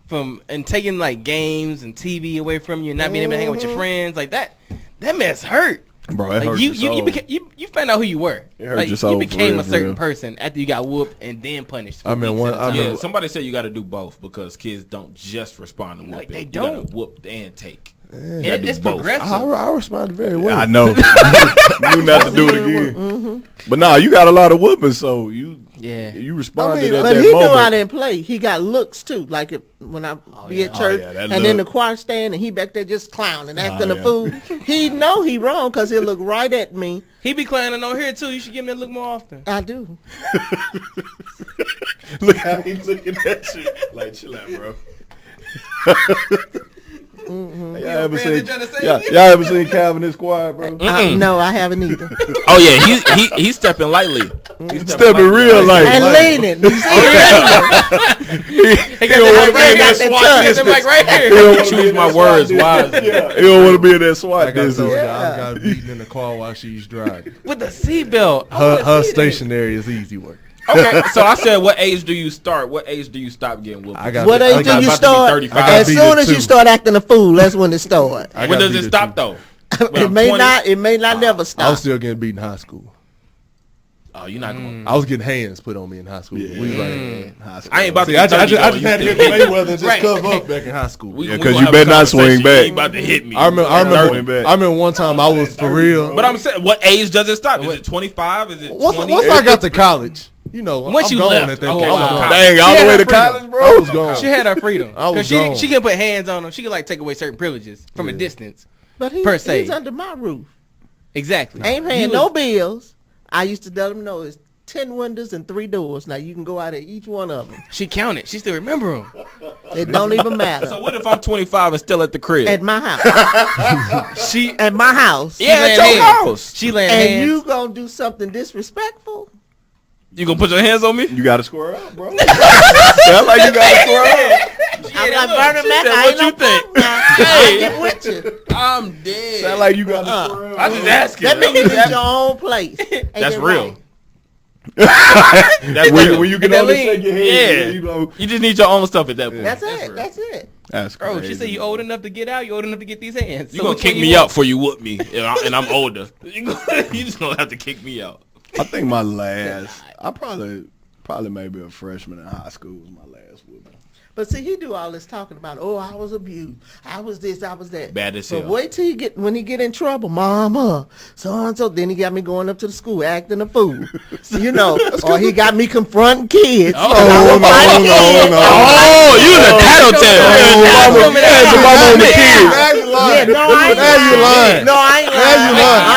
from and taking like games and TV away from you, and not being able to hang out with your friends like that. That mess hurt. Bro, it Like hurt you your soul. became you found out who you were. It hurt Like your soul you for became real, a for certain real. person after you got whooped and then punished. I mean, Yeah, somebody said you got to do both because kids don't just respond to whooping. Like, they You gotta don't. whoop and take. And gotta do it's both. progressive. I responded very well. I know. You not to do it again. But nah, you got a lot of whooping, so you Yeah. responded at But that he knew I moment. didn't play. He got looks too. Like when I be at church yeah, that and then the look. choir stand and he back there just clowning, acting yeah. a fool. He know he wrong because he'll look right at me. He be clowning on here too. You should give me a look more often. I do. Look how he's looking at you. Like, chill out, bro. Y'all ever seen? Y'all ever seen Calvin and Squad, bro? No, I haven't either. Oh yeah, he's stepping lightly. He's Stepping real light. And leaning. You see, He don't want to be in that got that SWAT touch. distance. Like right He here. don't wanna be Choose in my that words SWAT wisely. distance. Yeah, he don't want to be in that SWAT Like I told distance. you, I got beaten in the car while she's driving. With the seatbelt. Her stationary is easy work. Okay, so I said, what age do you start? What age do you stop getting whooped? I got what I age do got you about to be start? 35. As beat soon it as you too. start acting a fool, that's when it start. I When got does beat it stop too. though? It may not. It may not never I was stop. still getting beat in high school. Oh, you're not going. I was getting hands put on me in high school. Yeah. We was like, High school. I ain't about to. see, I just get 30 had to hit though. You Mayweather and just Right. cover up back in high school. We- Yeah, we 'cause gonna you have a better not swing conversation. You back. ain't about to hit me. I remember Swing back. one time I was for real. But I'm saying, what age does it stop? Is it 25? Is it Once 20? I got to college, Once I'm you gone left, at that okay, point. I was wow. gone. Dang, all She the had way her to freedom. college, I bro. was gone. She had her freedom. I was Because gone. she can put hands on them. She can like take away certain privileges from a distance. But Per se. he's under my roof. Exactly. Ain't paying You no was- bills. I used to let him know it's 10 windows and 3 doors. Now you can go out of each one of them. She counted. She still remember them. It don't even So matter. what if I'm 25 and still at the crib? At my house. She At my house. yeah, laying at your hands. house. She laying And hands. you gonna do something disrespectful? You gonna put your hands on me? You got to square up, bro. Sound like you got to square up. I'm Yeah, like, look, Bernie she Mac, said, I what ain't no you think? punk now. I Hey. get with you. I'm dead. Sound like you got to square up. I just asking. That means you need your own place. Ain't That's that real. right? That's real. When you get That on and lean. shake your head, Yeah. you know. You just need your own stuff at that point. That's That's it. real. That's it. That's Bro, crazy. she said you old enough to get out. You old enough to get these hands. You So gonna which kick one me you out want? before you whoop me, and I'm older. You just gonna have to kick me out. I think my last, I probably maybe a freshman in high school was my last whooping. But see, he do all this talking about, oh, I was abused. I was this, I was that. Bad as But hell. wait till when he get in trouble, mama, so and so. Then he got me going up to the school acting a fool. So, you know, or he got me confronting kids. Oh, no. Oh, you was a tattletale. Your mama on the kids. Yeah, no, I ain't Now you lying. No, I ain't Now you lying.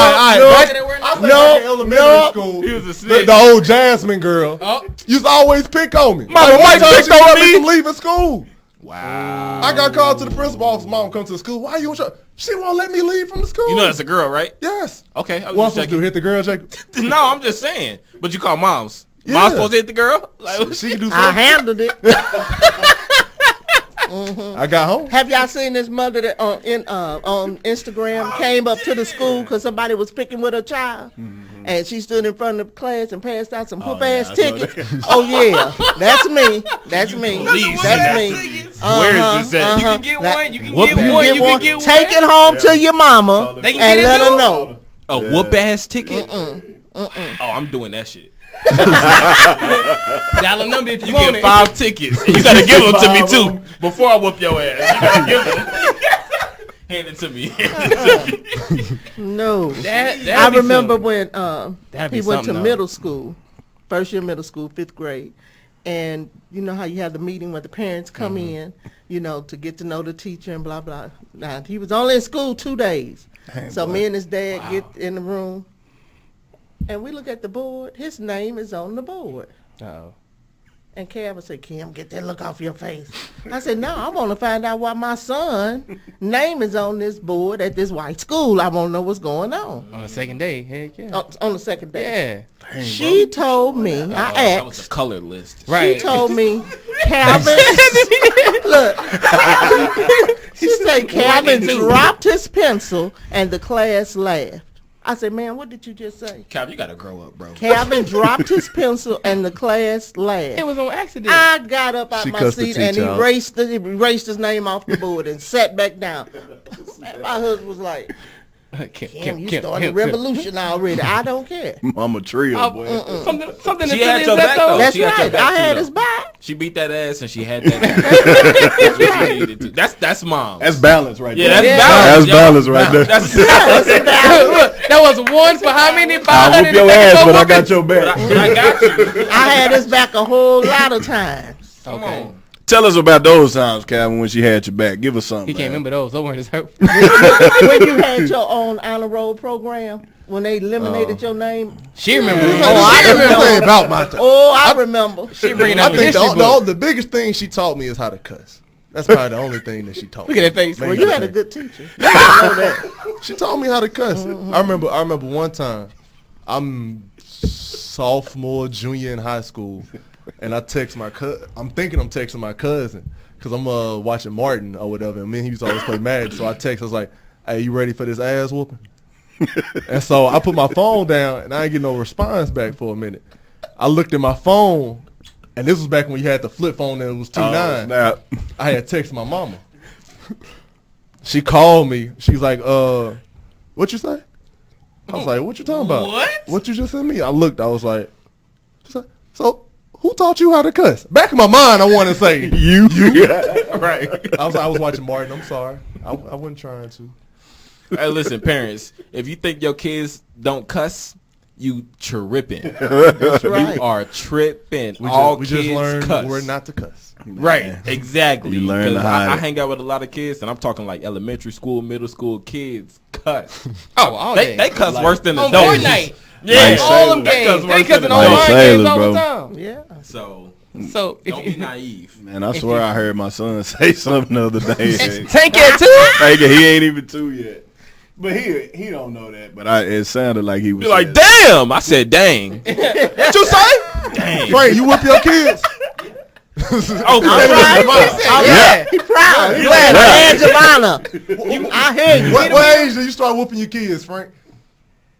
lying. All right. No, Elementary school. He was a The, snitch. the old Jasmine girl used to always pick on me. Mama, one Mike time picked she on wouldn't me. let me leaving school. Wow. I got called to the principal office. Mom, come to the school. Why you in trouble? She won't let me leave from the school. You know that's a girl, right? Yes. Okay. I was What I'm just supposed to do? checking. Hit the girl, Jacob? No, I'm just saying. But you call moms. Yeah. Mom's supposed to hit the girl? Like, She can do I something. handled it. I got home. Have y'all seen this mother that on Instagram came up to the school because somebody was picking with her child, and she stood in front of the class and passed out some whoop ass I saw tickets? Oh yeah, that's me. That's me. Please, That's me. Where is this at? You can get one. You can Whoop get it. one. Get You one. can get Take one. it home to your mama They can and get let into her it. know. a whoop ass ticket? Oh, I'm doing that shit. Dial a number if you You want get it. 5 tickets. And you gotta give them to me too. Before I whoop your ass. You gotta give them. Hand it to me. No. That'd I be remember something. when That'd be he went to something, though. middle school, first year middle school, 5th grade. And you know how you have the meeting where the parents come in, you know, to get to know the teacher and blah, blah. Now, he was only in school 2 days. So me and his dad get in the room, and we look at the board. His name is on the board. Uh-oh. And Kevin said, Kim, get that look off your face. I said, no, I want to find out why my son name is on this board at this white school. I want to know what's going on. On the second day, heck yeah. On the second day. Yeah. She told me, That was asked, a color list. Right. she told me, Calvin, look, she said Calvin dropped his pencil and the class laughed. I said, man, what did you just say? Cap, you gotta grow up, bro. Calvin dropped his pencil and the class laughed. It was on accident. I got up out She my cussed the seat and teacher out. erased his name off the board and sat back down. My husband was like, Kim, you started a revolution already. I don't care. Mama trio, boy. Something She to had is your that back, though. though. That's she had your right. back, I too, had though. his back. She beat that ass and she had that. That's what she needed to. That's mom. That's balance right Yeah, there. that's balance. That's balance right there. That's Look, that was one for how many? I'll whoop your ass, but I got your back. I got you. I had his back a whole lot of times. Come Okay. on. Tell us about those times, Calvin, when she had your back. Give us something. He can't man. remember those. Those weren't his hurt. When you had your own honor roll program, when they eliminated your name. She remember. I remember. Say about my time. Oh, I remember. She bringing I up the think history book. the biggest thing she taught me is how to cuss. That's probably the only thing that she taught me. Look at that face. Well, you had a good teacher. I know that. She taught me how to cuss. I remember one time, I'm sophomore, junior in high school, and I text my cousin. I'm thinking I'm texting my cousin because I'm watching Martin or whatever, and me and he used to always play Madden. So I text. I was like, "Hey, you ready for this ass whooping?" And so I put my phone down, and I didn't get no response back for a minute. I looked at my phone, and this was back when you had the flip phone and it was 2.9. Snap. I had texted my mama. She called me. She's like, what you say? I was like, what you talking about? What? What you just sent me? I looked. I was like, so who taught you how to cuss? Back in my mind, I want to say You. right. I was watching Martin. I'm sorry. I wasn't trying to. Hey, listen, parents. If you think your kids don't cuss, you tripping. That's right. You are tripping. We All just kids learned cuss. where not to cuss. Right, exactly. You learn to 'Cause hide I it. hang out with a lot of kids, and I'm talking like elementary school, middle school kids cuss. Oh, all They day. cuss worse than On adults. Fortnite. Yeah, Like All them sailors. games. They Like cussing online games sailors, all bro. the time. Yeah. So So if don't be you, naive. Man, I swear I heard my son say something the other day. Tank it too. Like, he ain't even 2 yet. But he don't know that. But it sounded like he was Be like, saying- damn. I said, dang. What you say? Dang. Frank, you whip your kids? Oh, Yeah. He proud. He Yeah. badge of honor. I hear you. What age do you start whooping your kids, Frank?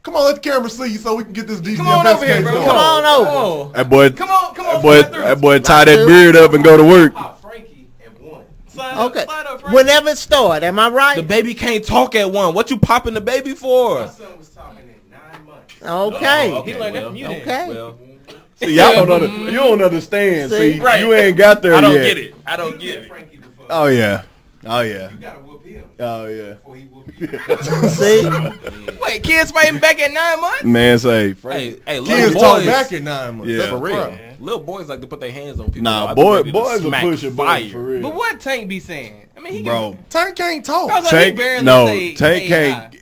Come on, let the camera see you so we can get this DC Come on over here, investigation bro. going. Come on over. Oh. That boy, Come on. that boy tie that beard up and go to work. Frankie and one. Slide Okay. Slide up, Frankie. Whenever it started, am I The right? baby can't talk at one. What you popping the baby for? My son was talking in 9 months. Okay. He learned that from you then. Okay. Well, See, y'all you don't understand. See? See, Right. you ain't got there I don't yet. get it. I don't get it. Frankie before. Oh yeah. Oh yeah. You gotta whoop him Oh yeah. before he whoop you. See? Wait, kids fighting back at 9 months? Man, say Hey, little Kids boys. talk back in 9 months. Yeah. That's For a real. problem. Little boys like to put their hands on people. nah, I be boys ready to will smack push a boy fire. for real. But what Tank be saying? I mean, he Bro. Tank can't talk. I was like, he Tank, barely no, say, Tank hey, can't.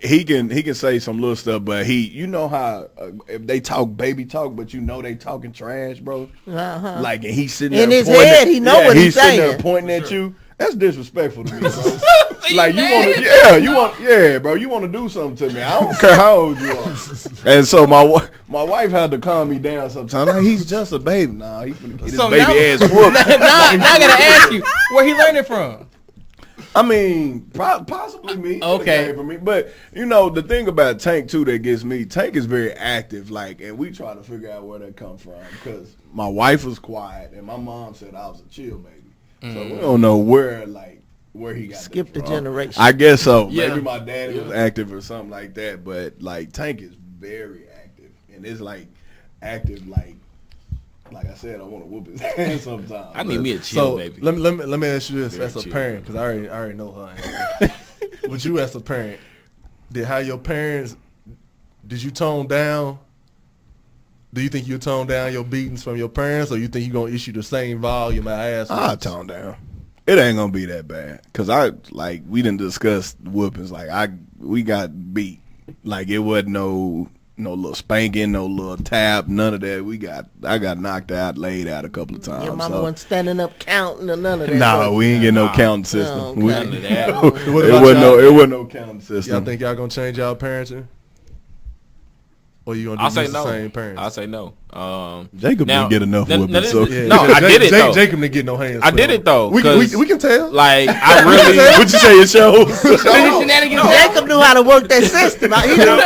He can say some little stuff, but you know how if they talk baby talk, but you know they talking trash, bro. Uh-huh. Like, and he's sitting In there his pointing head, he know what he's sitting there saying. pointing at you. That's disrespectful to me, bro. So Like, you mad? bro, you want to do something to me. I don't care how old you are. And so my wife had to calm me down sometimes. Like, he's just a baby. Nah, he's gonna get his So baby now- ass whooped. now I gotta ask you, where he learned it from? I mean, possibly me. Okay. Came from me. But, you know, the thing about Tank, too, that gets me, Tank is very active, like, and we try to figure out where that come from. Because my wife was quiet, and my mom said I was a chill baby. So we don't know where he got Skip that the from. generation. I guess so. Yeah. Maybe my daddy was active or something like that. But, like, Tank is very active. And it's, like, active, like I said, I want to whoop his ass sometimes. I need me a chill So baby. let me ask you this Very as a chill. parent, because I already know her. But you as a parent, did you tone down? Do you think you tone down your beatings from your parents, or you think you gonna issue the same volume of ass? I'll tone down. It ain't gonna be that bad. Cause we didn't discuss whoopings. Like we got beat. Like it wasn't no little spanking, no little tap, none of that. I got knocked out, laid out a couple of times. Your mama so. wasn't standing up counting or none of that. Nah, we ain't get no counting Oh, system. okay. We- None of that. What it about wasn't y'all? it wasn't no counting system. Y'all think y'all gonna change y'all parenting, or you gonna I'll do say just no. the same parents? I'll say no. Jacob now- didn't get enough now- whooping. now this So. is- No, I did it, though. Jacob didn't get no hands. I did it though. We 'cause, can tell. Like I really. What you say, your show? Shenanigans. Jacob knew how to work that system. He knew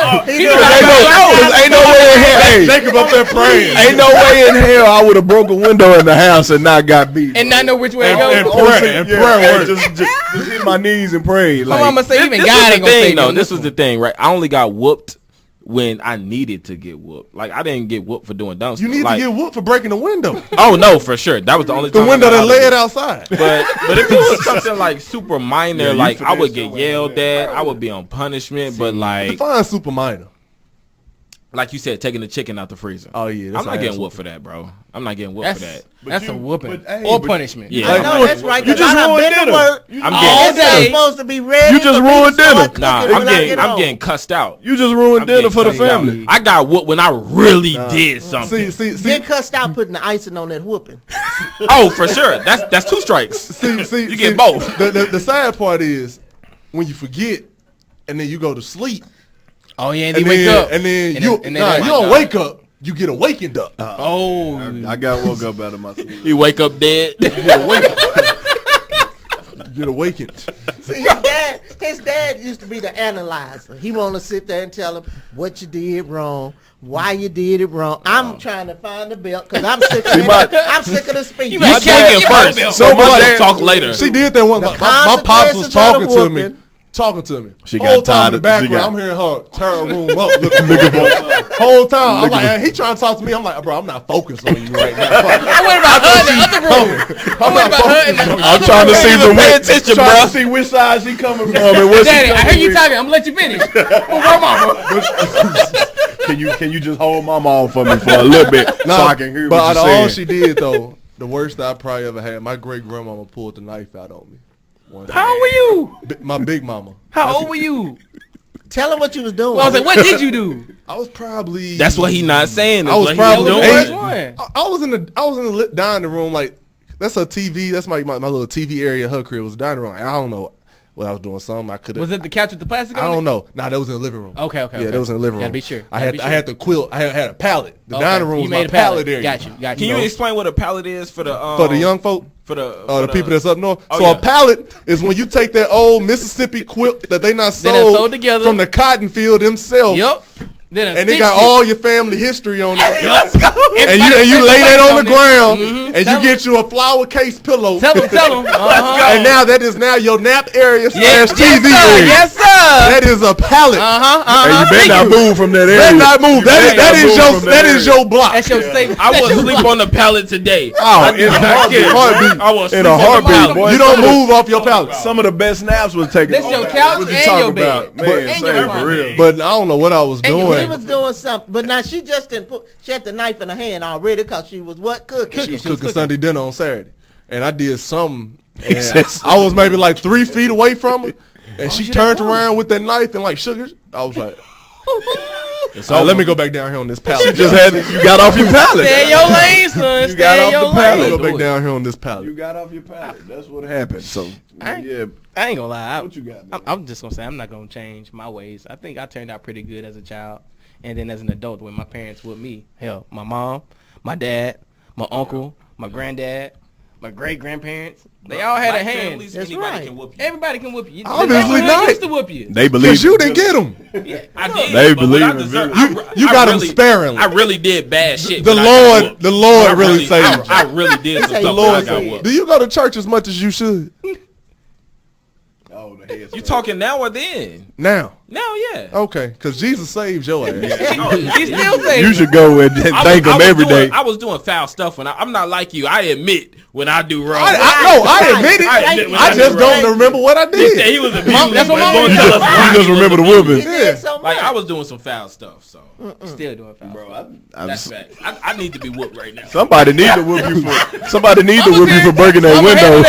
Ain't no way in hell. Hey, Jacob up there praying. ain't no way in hell I would have broke a window in the house and not got beat. And not know which way to And go. prayer, and prayer work. Just hit my knees and pray. My Like, mama say even This God was ain't the gonna say thing, though. no. This was the thing, right? I only got whooped when I needed to get whooped. Like I didn't get whooped for doing dumb You stuff. need Like, to get whooped for breaking the window. Oh no, for sure. That was the only The time. window I got that out of led it. outside. But if it was something like super minor, Yeah, you like I would finesse get your way yelled there. at, I would be on punishment. But like Define super minor. you said, taking the chicken out the freezer. Oh yeah, that's I'm not an getting asshole. whooped for that, bro. I'm not getting whooped for that. That's a whooping but, hey, or but- punishment. Yeah, I I'm know not- that's right. You 'Cause just I done ruined been to dinner. work. I'm All getting day day. supposed to be ready. You just for me to ruined start dinner. cooking Nah, when I'm I getting get I'm home. getting cussed out. You just ruined I'm dinner getting for the cussed out. family. I got whooped when I really did something. See, Get cussed out putting the icing on that whooping. Oh, for sure. That's 2 strikes. see, You get both. The sad part is when you forget and then you go to sleep Oh yeah, and and then wake then up. and then And you then- you don't wake up. You get awakened up. Oh, I got woke up out of my sleep. You wake up dead. You get awakened. See, his dad used to be the analyzer. He want to sit there and tell him what you did wrong, why you did it wrong. I'm trying to find the belt because I'm sick of I'm sick of the speech. You You better swing it you first. better So So my my dad dad- talk later. She did that one. My pops was consequences of the talking to me. whooping. talking to me. She whole got time tired in the of- background, she got- I'm hearing her tear her room up, looking for whole time. I'm like, he trying to talk to me. I'm like, bro, I'm not focused on you right now. I went about her in the other room. I'm not focused on you. I'm trying to see Pay attention, trying bro. to see which side she coming from and what she Daddy, I coming heard you with. talking. I'm gonna let you finish. Where mama? Can you just hold my mom for me for a little bit so I can hear but what out you're of all saying? she did though, the worst I probably ever had, my great grandmama pulled the knife out on me. One How time. old were you? My big mama. How old were you? Tell him what you was doing. Well, I was like, what did you do? I was probably. That's what he not saying. I was That's probably what he That was doing. the worst one. I was in the lit dining room, like that's her TV. That's my little TV area. Her crib was the dining room. I don't know what I was doing. Something I could have. Was it the couch with the plastic I on it? don't know. Nah, that was in the living room. Okay. Yeah, that was in the living room. Gotta be sure. I had the quilt. I had a pallet. The Okay. dining room You was made my a pallet. pallet area. Got you. Can you explain what a pallet is for the For the young folk. for The people that's up north. Oh, So yeah. a pallet is when you take that old Mississippi quilt that they not They done sold, sewed together. from the cotton field themselves. Yup. Then And they got all your family history on it. And Everybody- you lay that on the everybody ground Mhm. and Tell you get you a flower case pillow. Tell them. And now that is now your nap area slash TV area. Yes, sir. That is a pallet. And you better not move from that area. Better not move. better not move from That that is your block. That's your safe. I will sleep on the pallet today. Oh, in a heartbeat. I will sleep In a on the heartbeat, pallet. boy. You don't move off your pallet. Some of the best naps was taken. That's your couch What you and talking your bed. about? Man, And say your it for closet. real. But I don't know what I was He doing. was doing something, but now she just didn't put. She had the knife in her hand already because she was what cooking. She was cooking Sunday dinner on Saturday, and I did something. He said And I was maybe like 3 feet away from her, and she turned around with that knife and like shook her. I was like, "So let me go back down here on this pallet." You just had you got off your pallet. Stay in your lane, son. You got Stay in off your the Let pallet. me lane. go back down here on this pallet. You got off your pallet. That's what happened. So yeah, I ain't gonna lie. What you got, man? I'm just gonna say I'm not gonna change my ways. I think I turned out pretty good as a child, and then as an adult, when my parents with me, hell, my mom, my dad, my uncle, my granddad, my great grandparents, they all had a Black hand. families, That's anybody right. can whoop you. Everybody can whoop you. Obviously They not. used to whoop you. they believe Because you didn't get them. I did. They but believe what I in deserve- victory. You I got them really- sparingly. I really did bad shit. The when I got Lord, whooped. the Lord I really saved you. I really did some say stuff the when I Lord got saved whooped. Do you go to church as much as you should? Oh, the head You talking now or then? Now. Now, yeah. Okay, because Jesus saved your ass. He still say You should go and thank him every day. I was doing foul stuff when I'm not like you. I admit when I do wrong. I admit it. I admit when I I just do don't wrong. remember what I He said did. he was abused. That's what Mama But did. tell us why You just he was remember the abused. whooping. He did so Like much. I was doing some foul stuff, so still doing foul. Bro, that's fact. I need to be whooped right now. somebody need to whoop you for breaking that window.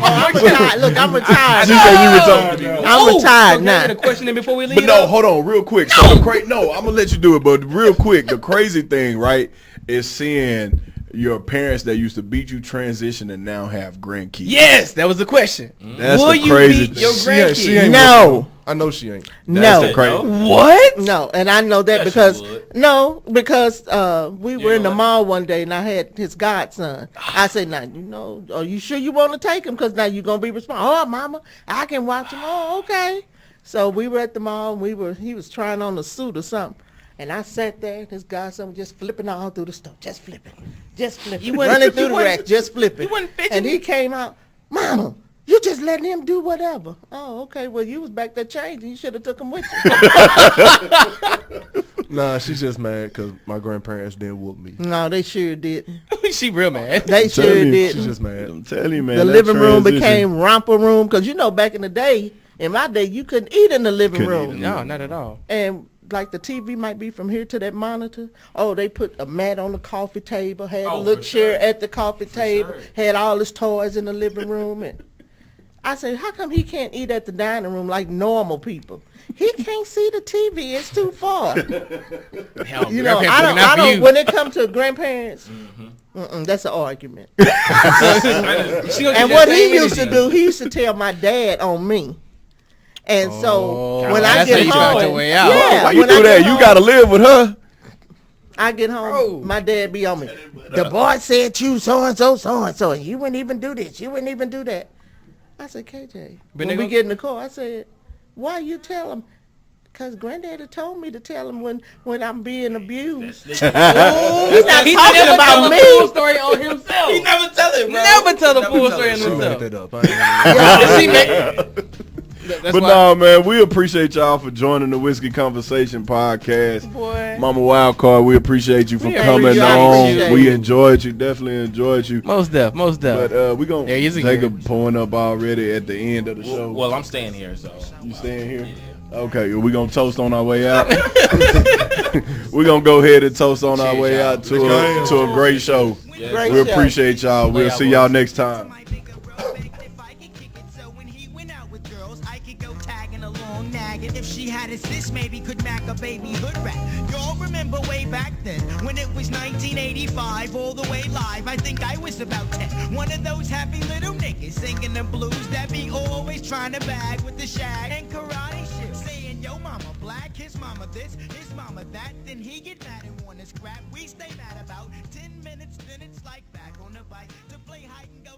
I'm retired. Look, I'm retired. She said you retired. I'm retired so now. a question in before we leave. But no, hold on, real quick. So I'm gonna let you do it, but real quick, the crazy thing, right, is seeing your parents that used to beat you transition and now have grandkids. Yes, that was the question. That's Will the you crazy beat thing. your She ain't grandkids? No. I know she ain't. No. the crazy. What? No, and I know that Yes, you because we were in the what? mall one day and I had his godson. I said, "Now, are you sure you want to take him? Because now you're gonna be responsible." "Oh, mama, I can watch him." "Oh, okay." So we were at the mall. And he was trying on a suit or something, and I sat there. And his godson was just flipping all through the store, just flipping, You wasn't- running through you the wasn't- rack, just flipping. you wasn't fidgeting? And he came out, "Mama, you just letting him do whatever." "Oh, okay. Well, you was back there changing. You should have took him with you." Nah, she's just mad because my grandparents didn't whoop me. No, they sure didn't. She real mad. They sure telling you, She's didn't. just mad. I'm telling you, man. The that living room transition- became romper room because back in the day, in my day, you couldn't eat in the living Couldn't room. eat in No, not at all. And like the TV might be from here to that monitor. Oh, they put a mat on the coffee table, had a Oh, little for chair sure. at the coffee table, had all his toys in the living room. And I said, how come he can't eat at the dining room like normal people? He can't see the TV. It's too far. Hell, I grandparents don't. looking out for you. When it comes to grandparents, that's an argument. She gonna And get what that he same used to energy. do, he used to tell my dad on me. And so when I that's how get you found home, your way out. yeah, Why you when I do get that? home, You gotta live with her. I get home, my dad be on me. The boy said you so and so, and you wouldn't even do this, you wouldn't even do that. I said, KJ, But when nigga- we get in the car, I said, why you tell him? Because granddaddy told me to tell him when I'm being abused. He's not He talking never about tell me. the full story on himself. He never tell it, bro. Never tell the full story on She made himself. that up. I ain't She made- That's But why- no, man, we appreciate y'all for joining the Whiskey Conversation podcast. Boy. Mama Wildcard, we appreciate you for We coming appreciate on. you. We enjoyed you, definitely enjoyed you. Most def. But we gonna There he is take again. a pulling up already at the end of the show. Well, I'm staying here, so. You staying here? Okay, well, we gonna toast on our way out. We gonna go ahead and toast on our way out to a great show. Great We show. appreciate y'all. We'll see y'all next time. If she had a sis, maybe could mac a baby hood rat. Y'all remember way back then when it was 1985, all the way live. I think I was about 10. One of those happy little niggas singing the blues that be always trying to bag with the shag and karate shit. Saying, yo, mama black, his mama this, his mama that. Then he get mad and want to scrap. We stay mad about 10 minutes, then it's like back on the bike to play hide and go.